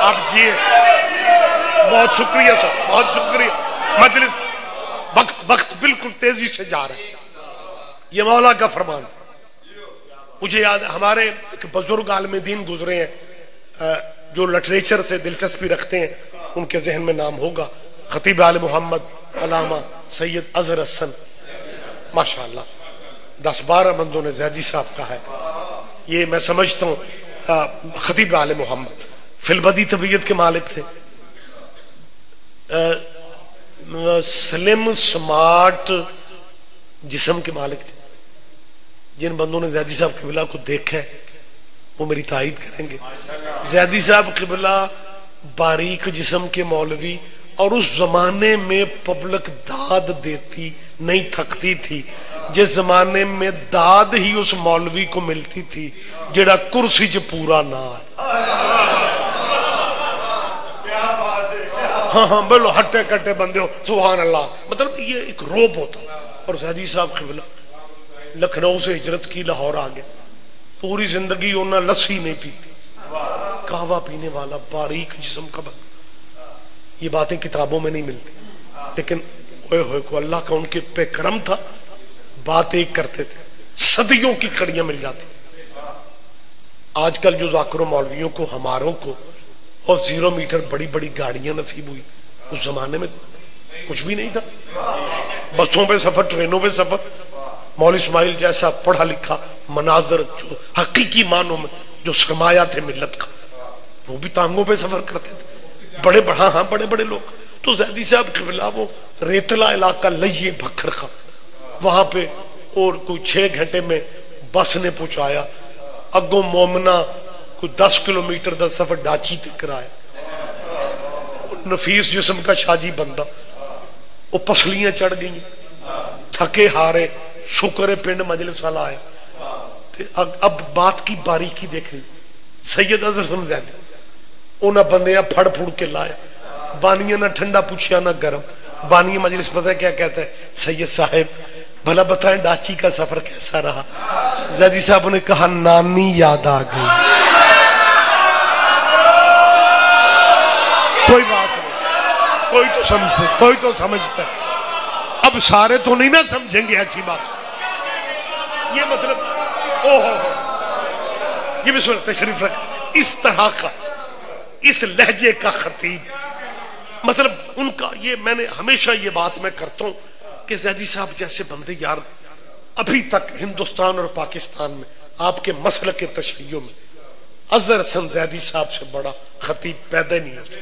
आप जी, बहुत शुक्रिया सर, बहुत शुक्रिया। मजलिस वक्त बिल्कुल तेजी से जा रहा है, ये मौला का फरमान। मुझे याद है हमारे एक बुजुर्ग आलिम दीन गुजरे हैं जो लिटरेचर से दिलचस्पी रखते हैं, उनके जहन में नाम होगा, खतीब आले मोहम्मद अल्लामा सैयद अजहर हसन। माशाअल्लाह 10-12 बंदों ने जैदी साहब का है, ये मैं समझता हूँ खतीब आले मोहम्मद फिलबदी तबीयत के मालिक थे, स्लिम स्मार्ट जिस्म के मालिक थे। जिन बंदों ने जैदी साहब किबला को देखा है वो मेरी तायद करेंगे। जैदी साहब किबला बारीक जिस्म के मौलवी, और उस जमाने में पब्लिक दाद देती नहीं थकती थी। जिस जमाने में दाद ही उस मौलवी को मिलती थी जेड़ा कुर्सी च पूरा ना है। हाँ हाँ बोलो, हट्टे कट्टे बंदे हो, सुभान अल्लाह, मतलब ये एक रोब होता। और सैदी साहब क़िबला लखनऊ से हिजरत की, लाहौर आ गया, पूरी जिंदगी उन्होंने लस्सी नहीं पीती, कहवा पीने वाला बारीक जिस्म का बंदा। ये बातें किताबों में नहीं मिलती, लेकिन ओए होए को अल्लाह का उनके पे करम था, बात एक करते थे, सदियों की कड़ियां मिल जाती। आजकल जो जाकिरों मौलवियों को, हमारों को और 0 मीटर बड़ी बड़ी गाड़ियां नसीब हुई, उस जमाने में कुछ भी नहीं था। बसों पे सफर, ट्रेनों पे सफर। मौलवी इस्माइल जैसा पढ़ा लिखा मनाजर, जो हकीकी मानों में जो सरमाया थे मिल्लत का, वो भी तांगों पे सफर करते थे। बड़े हाँ बड़े बड़े लोग। तो जैदी साहब क़िबला वो रेतला इलाका लइये भक्खर का, वहां पे और कोई 6 घंटे में बस ने पहुंचाया। अगो मोमना कोई 10 किलोमीटर का सफर डाची तक कराया। नफीस जिस्म का शाजी बंदा, वो पसलियां चढ़ गई, थके हारे, शुक्र है पिंड मजलिस वाला आया। अब बात की बारीकी देख रही, सैयद अजहर हसन ज़ैदी उन्हें बंदे फड़ फुड़ के लाया, बानिया ना ठंडा पूछा ना गर्म। बानिया मजलिस पता है क्या कहता है, सैयद साहब भला बताएं डाची का सफर कैसा रहा? ज़ैदी साहब ने कहा नानी याद आ गई। कोई बात नहीं, कोई तो समझते, कोई तो समझता है। अब सारे तो नहीं ना समझेंगे ऐसी बात। ये मतलब ओहो, ये भी सुन तशरीफ रख, इस तरह का, इस लहजे का खतीब, मतलब उनका ये, मैंने हमेशा ये बात मैं करता हूं कि ज़ैदी साहब जैसे बंदे यार अभी तक हिंदुस्तान और पाकिस्तान में आपके मसल के तशरीयों में अजहर हसन ज़ैदी साहब से बड़ा खतीब पैदा नहीं होता।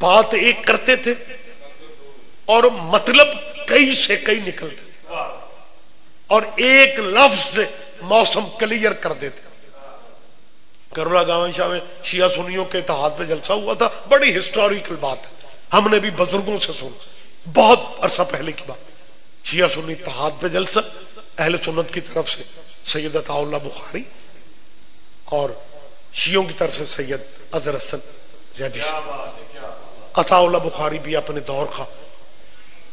बात एक करते थे और मतलब कई से कई निकलते थे, और एक लफ्ज से मौसम क्लियर कर देते। करबला गावन शाह में शिया सुन्नियों के इत्तेहाद पे जलसा हुआ था, बड़ी हिस्टोरिकल बात है, हमने भी बुजुर्गों से सुना, बहुत अरसा पहले की बात। शिया सुन्नी इत्तेहाद पे जलसा, अहले सुन्नत की तरफ से सैयद अताउल्लाह बुखारी और शियों की तरफ से सैयद अजहर हसन ज़ैदी साहब। अताउल्लाह बुखारी भी अपने दौर का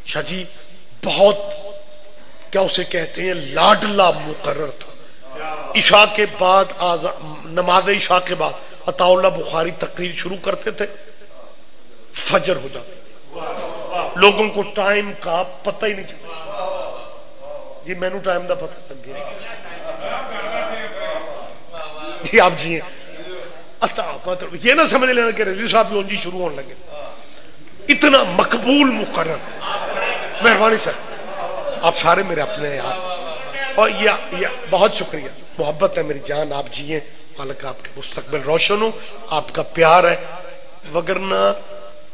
शाजी बहुत, क्या उसे कहते हैं, लाडला मुकर्रर था। इशा के बाद, नमाज इशा के बाद अताउल्लाह बुखारी तकरीर शुरू करते थे, फजर हो जाती, लोगों को टाइम का पता ही नहीं चलता। जी मैनू टाइम का पता लग गया जी, आप जी मतलब ये ना समझ लेना कि रजी साहब भी उंजी शुरू होने लगे। इतना मकबूल मुकर्रर। मेहरबानी सर, आप सारे मेरे अपने हैं यार, और ये बहुत शुक्रिया, मोहब्बत है मेरी जान, आप जिए, मालिक आपके मुस्तकबिल रोशन हो, आपका प्यार है। वगरना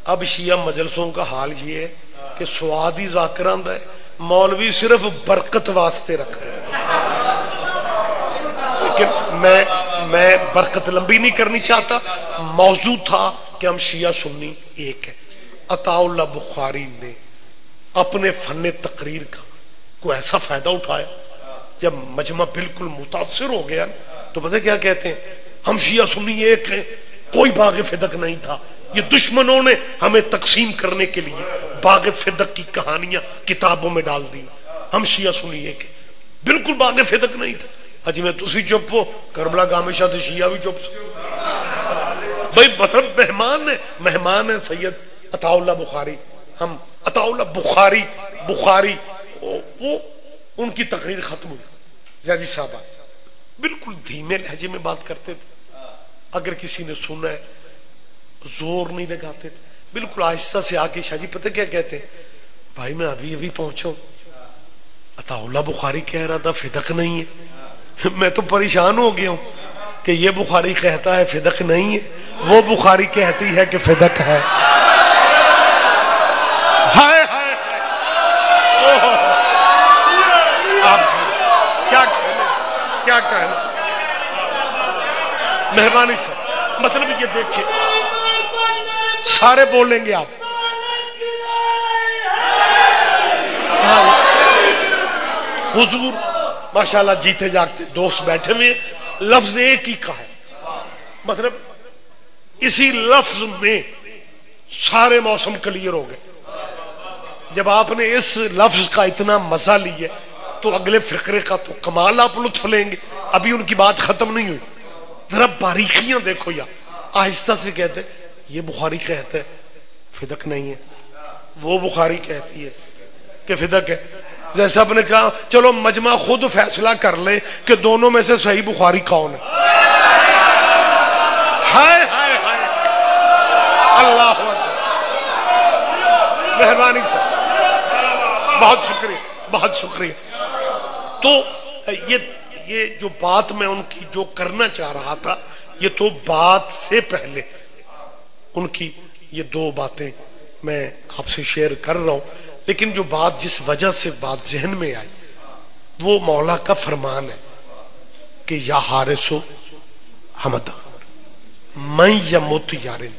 अब शिया मजलसों का हाल ये है कि स्वाद ही जाकिरां दा है, मौलवी सिर्फ बरकत वास्ते रखते हैं। लेकिन मैं बरकत लंबी नहीं करनी चाहता। मौजू था कि हम शिया सुन्नी एक है। अताउल्लाह बुखारी ने अपने फन्ने तकरीर का कोई ऐसा फायदा उठाया, जब मजमा बिल्कुल मुतासिर हो गया तो पता क्या कहते हैं, हम शिया सुन्नी एक हैं, कोई बाग फिदक नहीं था। ये दुश्मनों ने हमें तकसीम करने के लिए बाग फिदक की कहानियां किताबों में डाल दी। हम शिया सुन्नी एक हैं, बिल्कुल बाग फिदक नहीं था। अजी मैं तुसी चुप हो, करबला गामेशा तो शिया भी चुप भाई, मतलब मेहमान है सैयद अताउल्लाह बुखारी। हम अताउल्लाह बुखारी वो उनकी तकरीर खत्म हुई, ज़ैदी साहब बिल्कुल धीमे लहजे में बात करते थे, अगर किसी ने सुना है जोर नहीं लगाते थे, बिल्कुल आहिस्ता से आके शाह जी पता क्या कहते हैं, भाई मैं अभी पहुंचा, अताउल्लाह बुखारी कह रहा था फिदक नहीं है। मैं तो परेशान हो गया हूं कि ये बुखारी कहता है फिदक नहीं है, वो बुखारी कहती है कि फिदक है। हाय हाय आप जी क्या कहना मेहरबानी सर, मतलब ये देखिए सारे बोलेंगे आप। हुजूर माशाल्लाह जीते जागते दोस्त बैठे हुए, लफ्ज एक ही का है, मतलब इसी लफ्ज में सारे मौसम क्लियर हो गए। जब आपने इस लफ्ज का इतना मजा लिया तो अगले फिक्रे का तो कमाल आप लुत्फ लेंगे। अभी उनकी बात खत्म नहीं हुई, जरा बारीकियां देखो यार। आहिस्ता से कहते ये बुखारी कहते है फिदक नहीं है, वो बुखारी कहती है कि फिदक है। जैसा आपने कहा चलो मजमा खुद फैसला कर ले कि दोनों में से सही बुखारी कौन है। हाय हाय हाय अल्लाह मेहरबानी सर, बहुत शुक्रिया। तो ये जो बात मैं उनकी जो करना चाह रहा था, ये तो बात से पहले उनकी ये दो बातें मैं आपसे शेयर कर रहा हूं। लेकिन जो बात जिस वजह से बात जहन में आई वो मौला का फरमान है कि या हारिसो हमदान मैं यमुत यारिन।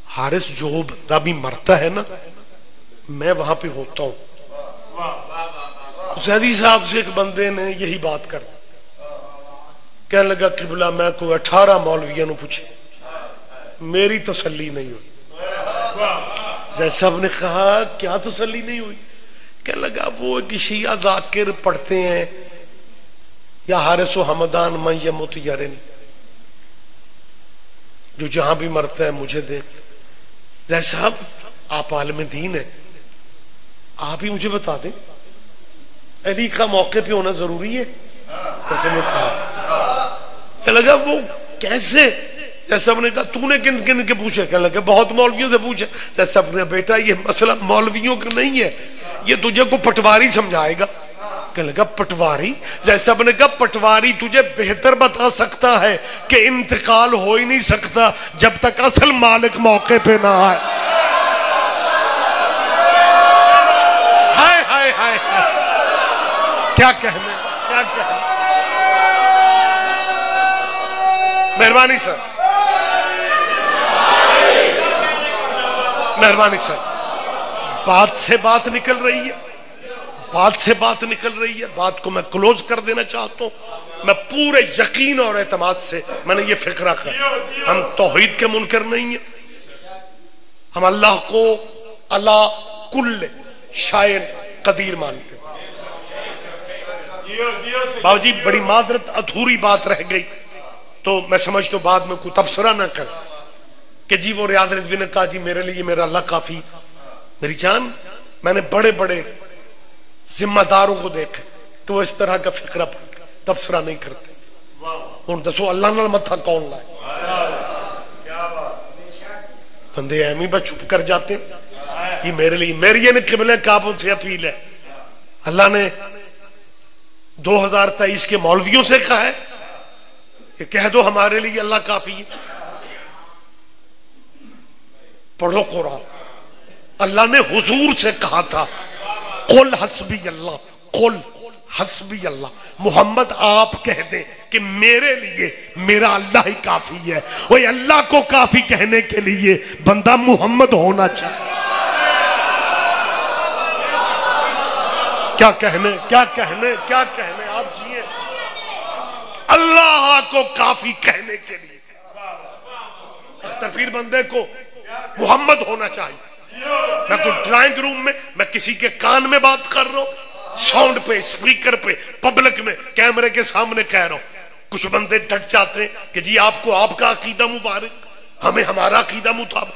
हारिस जो बंदा भी मरता है ना, मैं वहां पे होता हूं। ज़ैदी साहब से एक बंदे ने यही बात कर कहने लगा किबला मैं कोई 18 मौलवियों ने पूछे, मेरी तसल्ली नहीं हुई। ज़ैदी साहब ने कहा क्या तसल्ली नहीं हुई? कहने लगा वो एक शिया जाकिर पढ़ते हैं या हारिसो हमदान मैं यमुत यारिन, जो जहां भी मरता है मुझे देख। ज़ैदी साहब आप आलिम दीन है, आप ही मुझे बता दें अली का मौके पे होना जरूरी है? कैसे में कहा लगा वो कैसे? जैसा हमने कहा तूने किन किन के पूछे? कहने लगा बहुत मौलवियों से पूछे। जैसा अपने बेटा ये मसला मौलवियों का नहीं है, ये तुझे को पटवारी समझाएगा। कहने लगा पटवारी? जैसा अपने कहा पटवारी तुझे बेहतर बता सकता है कि इंतकाल हो ही नहीं सकता जब तक असल मालिक मौके पे ना आए। हाय हाय हाय क्या कहने, क्या कहने। मेहरबानी सर, मेहरबानी सर, बात से बात निकल रही है, बात से बात निकल रही है। बात को मैं क्लोज कर देना चाहता हूं। मैं पूरे यकीन और एतमाद से मैंने ये फिक्रा कर, हम तौहीद के मुनकर नहीं है, हम अल्लाह को अला कुल्ल शायर कदीर मानते। बाबूजी बड़ी माजरत अधूरी बात रह गई तो मैं समझ तो बाद में कोई तबसरा ना कर कि जी वो रियाज रिजवी ने कहा जी मेरे लिए मेरा अल्लाह काफी। मेरी जान मैंने बड़े बड़े जिम्मेदारों को देखा कि वो इस तरह का फिक्रा तबसरा नहीं करते। हूं दसो अल्लाह नाल मत्था कौन लाए? बंदे एम ही बस चुप कर जाते हैं। ये मेरे लिए, मेरी इन किबले काबुल से अपील है। अल्लाह ने 2023 के मौलवियों से कहा है कि कह दो हमारे लिए अल्लाह काफी है। पढ़ो कुरान। अल्लाह ने हुजूर से कहा था कुल हस्बी अल्लाह, कुल हस्बी अल्लाह। मोहम्मद आप कह दें कि मेरे लिए मेरा अल्लाह ही काफी है। वही अल्लाह को काफी कहने के लिए बंदा मोहम्मद होना चाहिए। क्या कहने, क्या कहने, क्या कहने, आप जिए अल्लाह को काफी कहने के लिए फिर बंदे को मोहम्मद होना चाहिए। मैं कोई ड्राइंग रूम में, मैं किसी के कान में बात कर रहा हूं, साउंड पे, स्पीकर पे, पब्लिक में, कैमरे के सामने कह रहा हूं। कुछ बंदे डट जाते हैं कि जी आपको आपका अकीदा मुबारक, हमें हमारा अकीदा मुताबिक,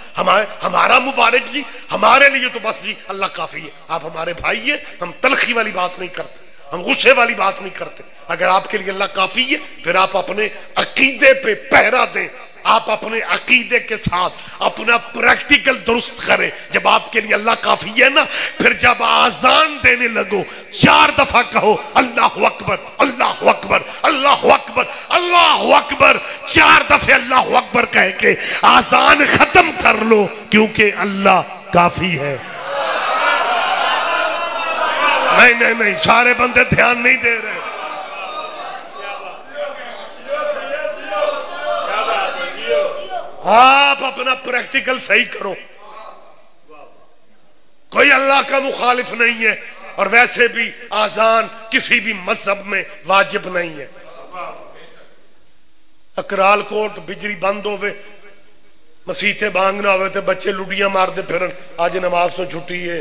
हमारा मुबारक जी, हमारे लिए तो बस जी अल्लाह काफी है। आप हमारे भाई है, हम तलखी वाली बात नहीं करते, हम गुस्से वाली बात नहीं करते। अगर आपके लिए अल्लाह काफी है फिर आप अपने अकीदे पे पहरा दें, आप अपने अकीदे के साथ अपना प्रैक्टिकल दुरुस्त करें। जब आपके लिए अल्लाह काफी है ना, फिर जब आजान देने लगो 4 दफा कहो अल्लाह अकबर, अल्लाह अकबर, अल्लाह अकबर, अल्लाह अकबर। 4 दफे अल्लाह अकबर कह के आजान खत्म कर लो, क्योंकि अल्लाह काफी है। नहीं नहीं नहीं, सारे बंदे ध्यान नहीं दे रहे। आप अपना प्रैक्टिकल सही करो। कोई अल्लाह का मुखालिफ नहीं है, और वैसे भी आजान किसी भी मजहब में वाजिब नहीं है। अकराल कोट बिजली बंद होवे, मसीते बांगना होवे तो बच्चे लुडियां मारते फिरन, आज नमाज तो छुट्टी है।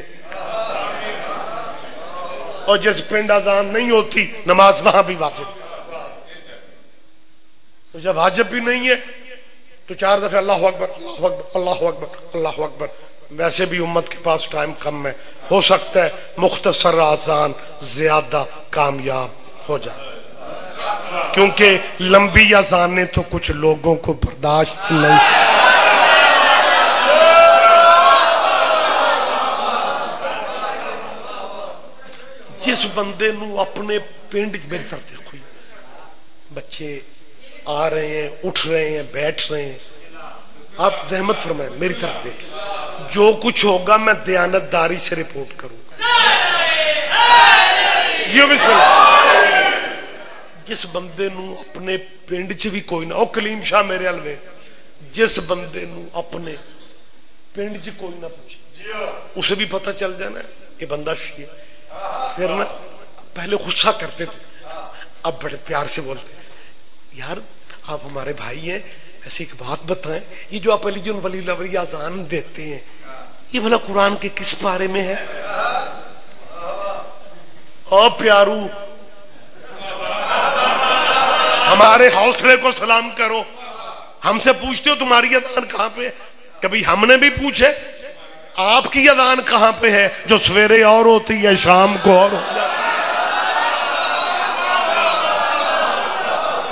और जिस पिंड आजान नहीं होती नमाज वहां भी वाजिब, तो जब वाजिब भी नहीं है तो 4 दफे अल्लाह अकबर, अल्लाह अकबर, अल्लाह अकबर, अल्लाह अकबर। वैसे भी उम्मत के पास टाइम कम है, हो सकता है मुख्तसर आसान ज्यादा कामयाब हो जाए, क्योंकि लंबी आजानें तो कुछ लोगों को बर्दाश्त नहीं। जिस बंदे नू अपने पिंड, मेरी तरफ देखो, बच्चे आ रहे हैं, उठ रहे हैं, बैठ रहे हैं, आप जहमत फरमाए मेरी तरफ देखें। जो कुछ होगा मैं दयानतदारी से रिपोर्ट करूंगा। जियो बिस्मिल्लाह। जिस बंदे नू अपने पिंड च भी कोई ना, ओ कलीम शाह मेरे हलवे, जिस बंदे नू अपने पिंड च कोई ना पूछे, उसे भी पता चल जाना ये बंदा शी है। फिर ना पहले गुस्सा करते थे, अब बड़े प्यार से बोलते, यार आप हमारे भाई हैं, ऐसे एक बात बताएं, ये जो आप अली वली लवरी आजान देते हैं, ये भला कुरान के किस पारे में है? ओ प्यारू, हमारे हौसले को सलाम करो। हमसे पूछते हो तुम्हारी अजान कहां पे है? कभी हमने भी पूछे आपकी अजान कहां पे है, जो सवेरे और होती है शाम को और हो जाती है?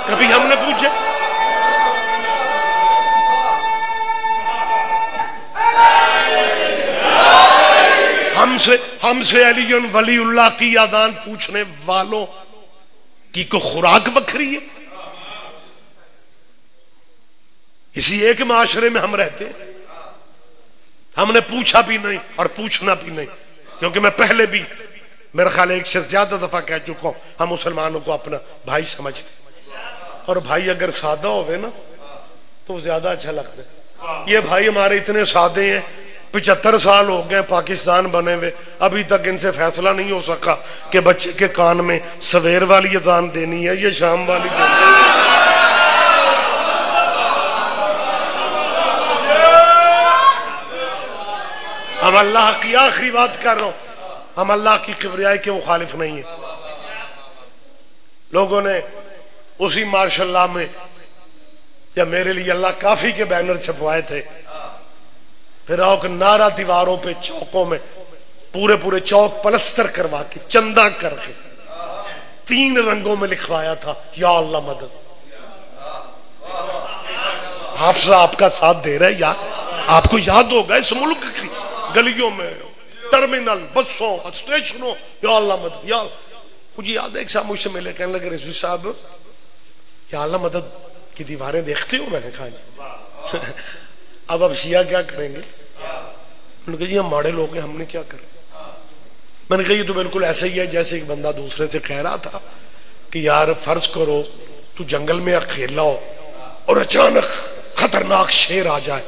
कभी हमने पूछे? हमसे अली वलीउल्लाह की अजान पूछने वालों की को खुराक बखरी है। इसी एक माशरे में हम रहते हैं, हमने पूछा भी नहीं और पूछना भी नहीं, क्योंकि मैं पहले भी मेरा ख्याल 1 से ज्यादा दफा कह चुका हूं, हम मुसलमानों को अपना भाई समझते, और भाई अगर सादा होवे ना तो ज्यादा अच्छा लगता है। ये भाई हमारे इतने सादे हैं, 75 साल हो गए पाकिस्तान बने हुए, अभी तक इनसे फैसला नहीं हो सका कि बच्चे के कान में सवेर वाली अजान देनी है या शाम वाली देनी है। हम अल्लाह की आखिरी बात कर रहा हूं, हम अल्लाह की किबरियाई के मुखालिफ नहीं है। लोगों ने उसी मार्शल्लाह में जब मेरे लिए अल्लाह काफी के बैनर छपवाए थे, फिर आओ नारा दीवारों पे, चौकों में, पूरे पूरे चौक पलस्तर करवा के, चंदा करके 3 रंगों में लिखवाया था, या अल्लाह मदद। हाफिज़ आपका साथ दे रहे हैं यार, आपको याद होगा इस मुल्क की गलियों में, टर्मिनल, बसों, स्टेशनों, या अल्लाह मदद या। मुझे याद है एक साहब मुझसे मिले, कहने लगे रिजवी साहब या अल्लाह मदद की दीवारें देखते हो? मैंने कहा जी। अब शिया क्या करेंगे? उन्होंने कहा जी हम माड़े लोग हैं, हमने क्या करें? मैंने कहा ये तो बिल्कुल ऐसा ही है जैसे एक बंदा दूसरे से कह रहा था कि यार फर्ज करो तू जंगल में अकेला हो और अचानक खतरनाक शेर आ जाए,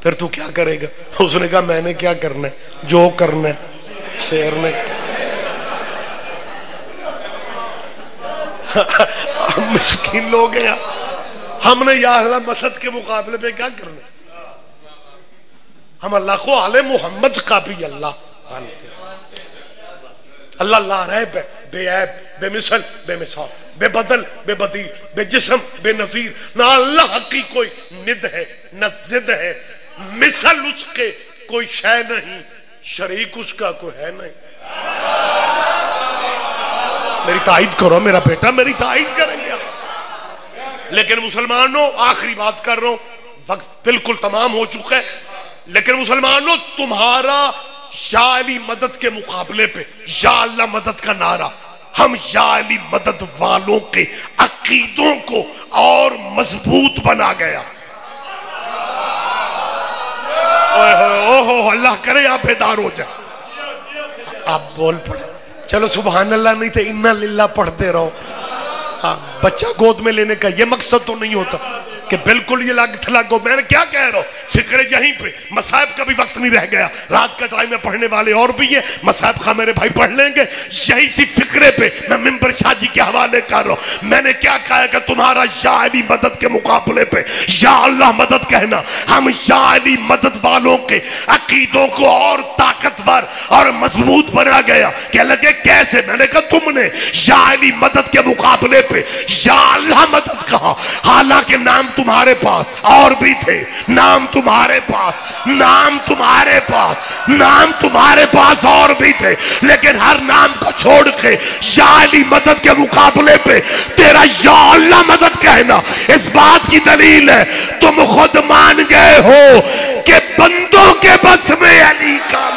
फिर तू क्या करेगा? उसने कहा मैंने क्या करना है, जो करना है शेर ने। हम मिस्कीन लोग हैं, हमने या अल्लाह मदद के मुकाबले पे क्या करना? हम अल्लाह को आले मोहम्मद का भी अल्लाह मानते हैं। अल्लाह ला रैब है, बेऐब, बेमिसल, बेमिसाल, बेबदल, बेबदील, बेजिस्म, बेनजीर। ना अल्लाह की कोई निद है न जिद है, मिसल उसके कोई शय नहीं, शरीक उसका कोई है नहीं। मेरी ताईद करो मेरा बेटा, मेरी ताईद करेंगे आप। लेकिन मुसलमानों, आखिरी बात कर रहा हूं, वक्त बिल्कुल तमाम हो चुका है, लेकिन मुसलमानों तुम्हारा या अली मदद के मुकाबले पे या अल्लाह मदद का नारा हम या अली मदद वालों के अकीदों को और मजबूत बना गया। ओहो अल्लाह करे आप बेदार हो जाए। आप बोल पड़े, चलो सुभान अल्लाह नहीं थे इन्ना लिल्ला पढ़ते रहो। हाँ, बच्चा गोद में लेने का ये मकसद तो नहीं होता कि बिल्कुल ये लाग थलागो। मैं क्या कह रहा हूँ, फिक्र यहीं पे, मसाहब का भी वक्त नहीं रह गया, रात का टाइम में पढ़ने वाले और भी है, मसाहब का मेरे भाई पढ़ लेंगे। यही सी फिक्रे पे मैं मिंबर शाजी के हवाले कर रहा हूँ। मैंने क्या कहा कि तुम्हारा या अली मदद के मुकाबले पे या अल्लाह मदद कहना, हम या अली मदद वालों के अकीदों को और ताकतवर और मजबूत बना गया। क्या लगे कैसे? मैंने कहा तुमने या अली मदद के मुकाबले पे या अल्लाह मदद कहा, हालांकि नाम तुम्हारे पास और भी थे, नाम तुम्हारे पास, नाम तुम्हारे पास, नाम तुम्हारे पास और भी थे, लेकिन हर नाम को छोड़ के या अली मदद के मुकाबले पे तेरा या अल्लाह मदद कहना इस बात की दलील है तुम खुद मान गए हो कि बंदों के बस में अली का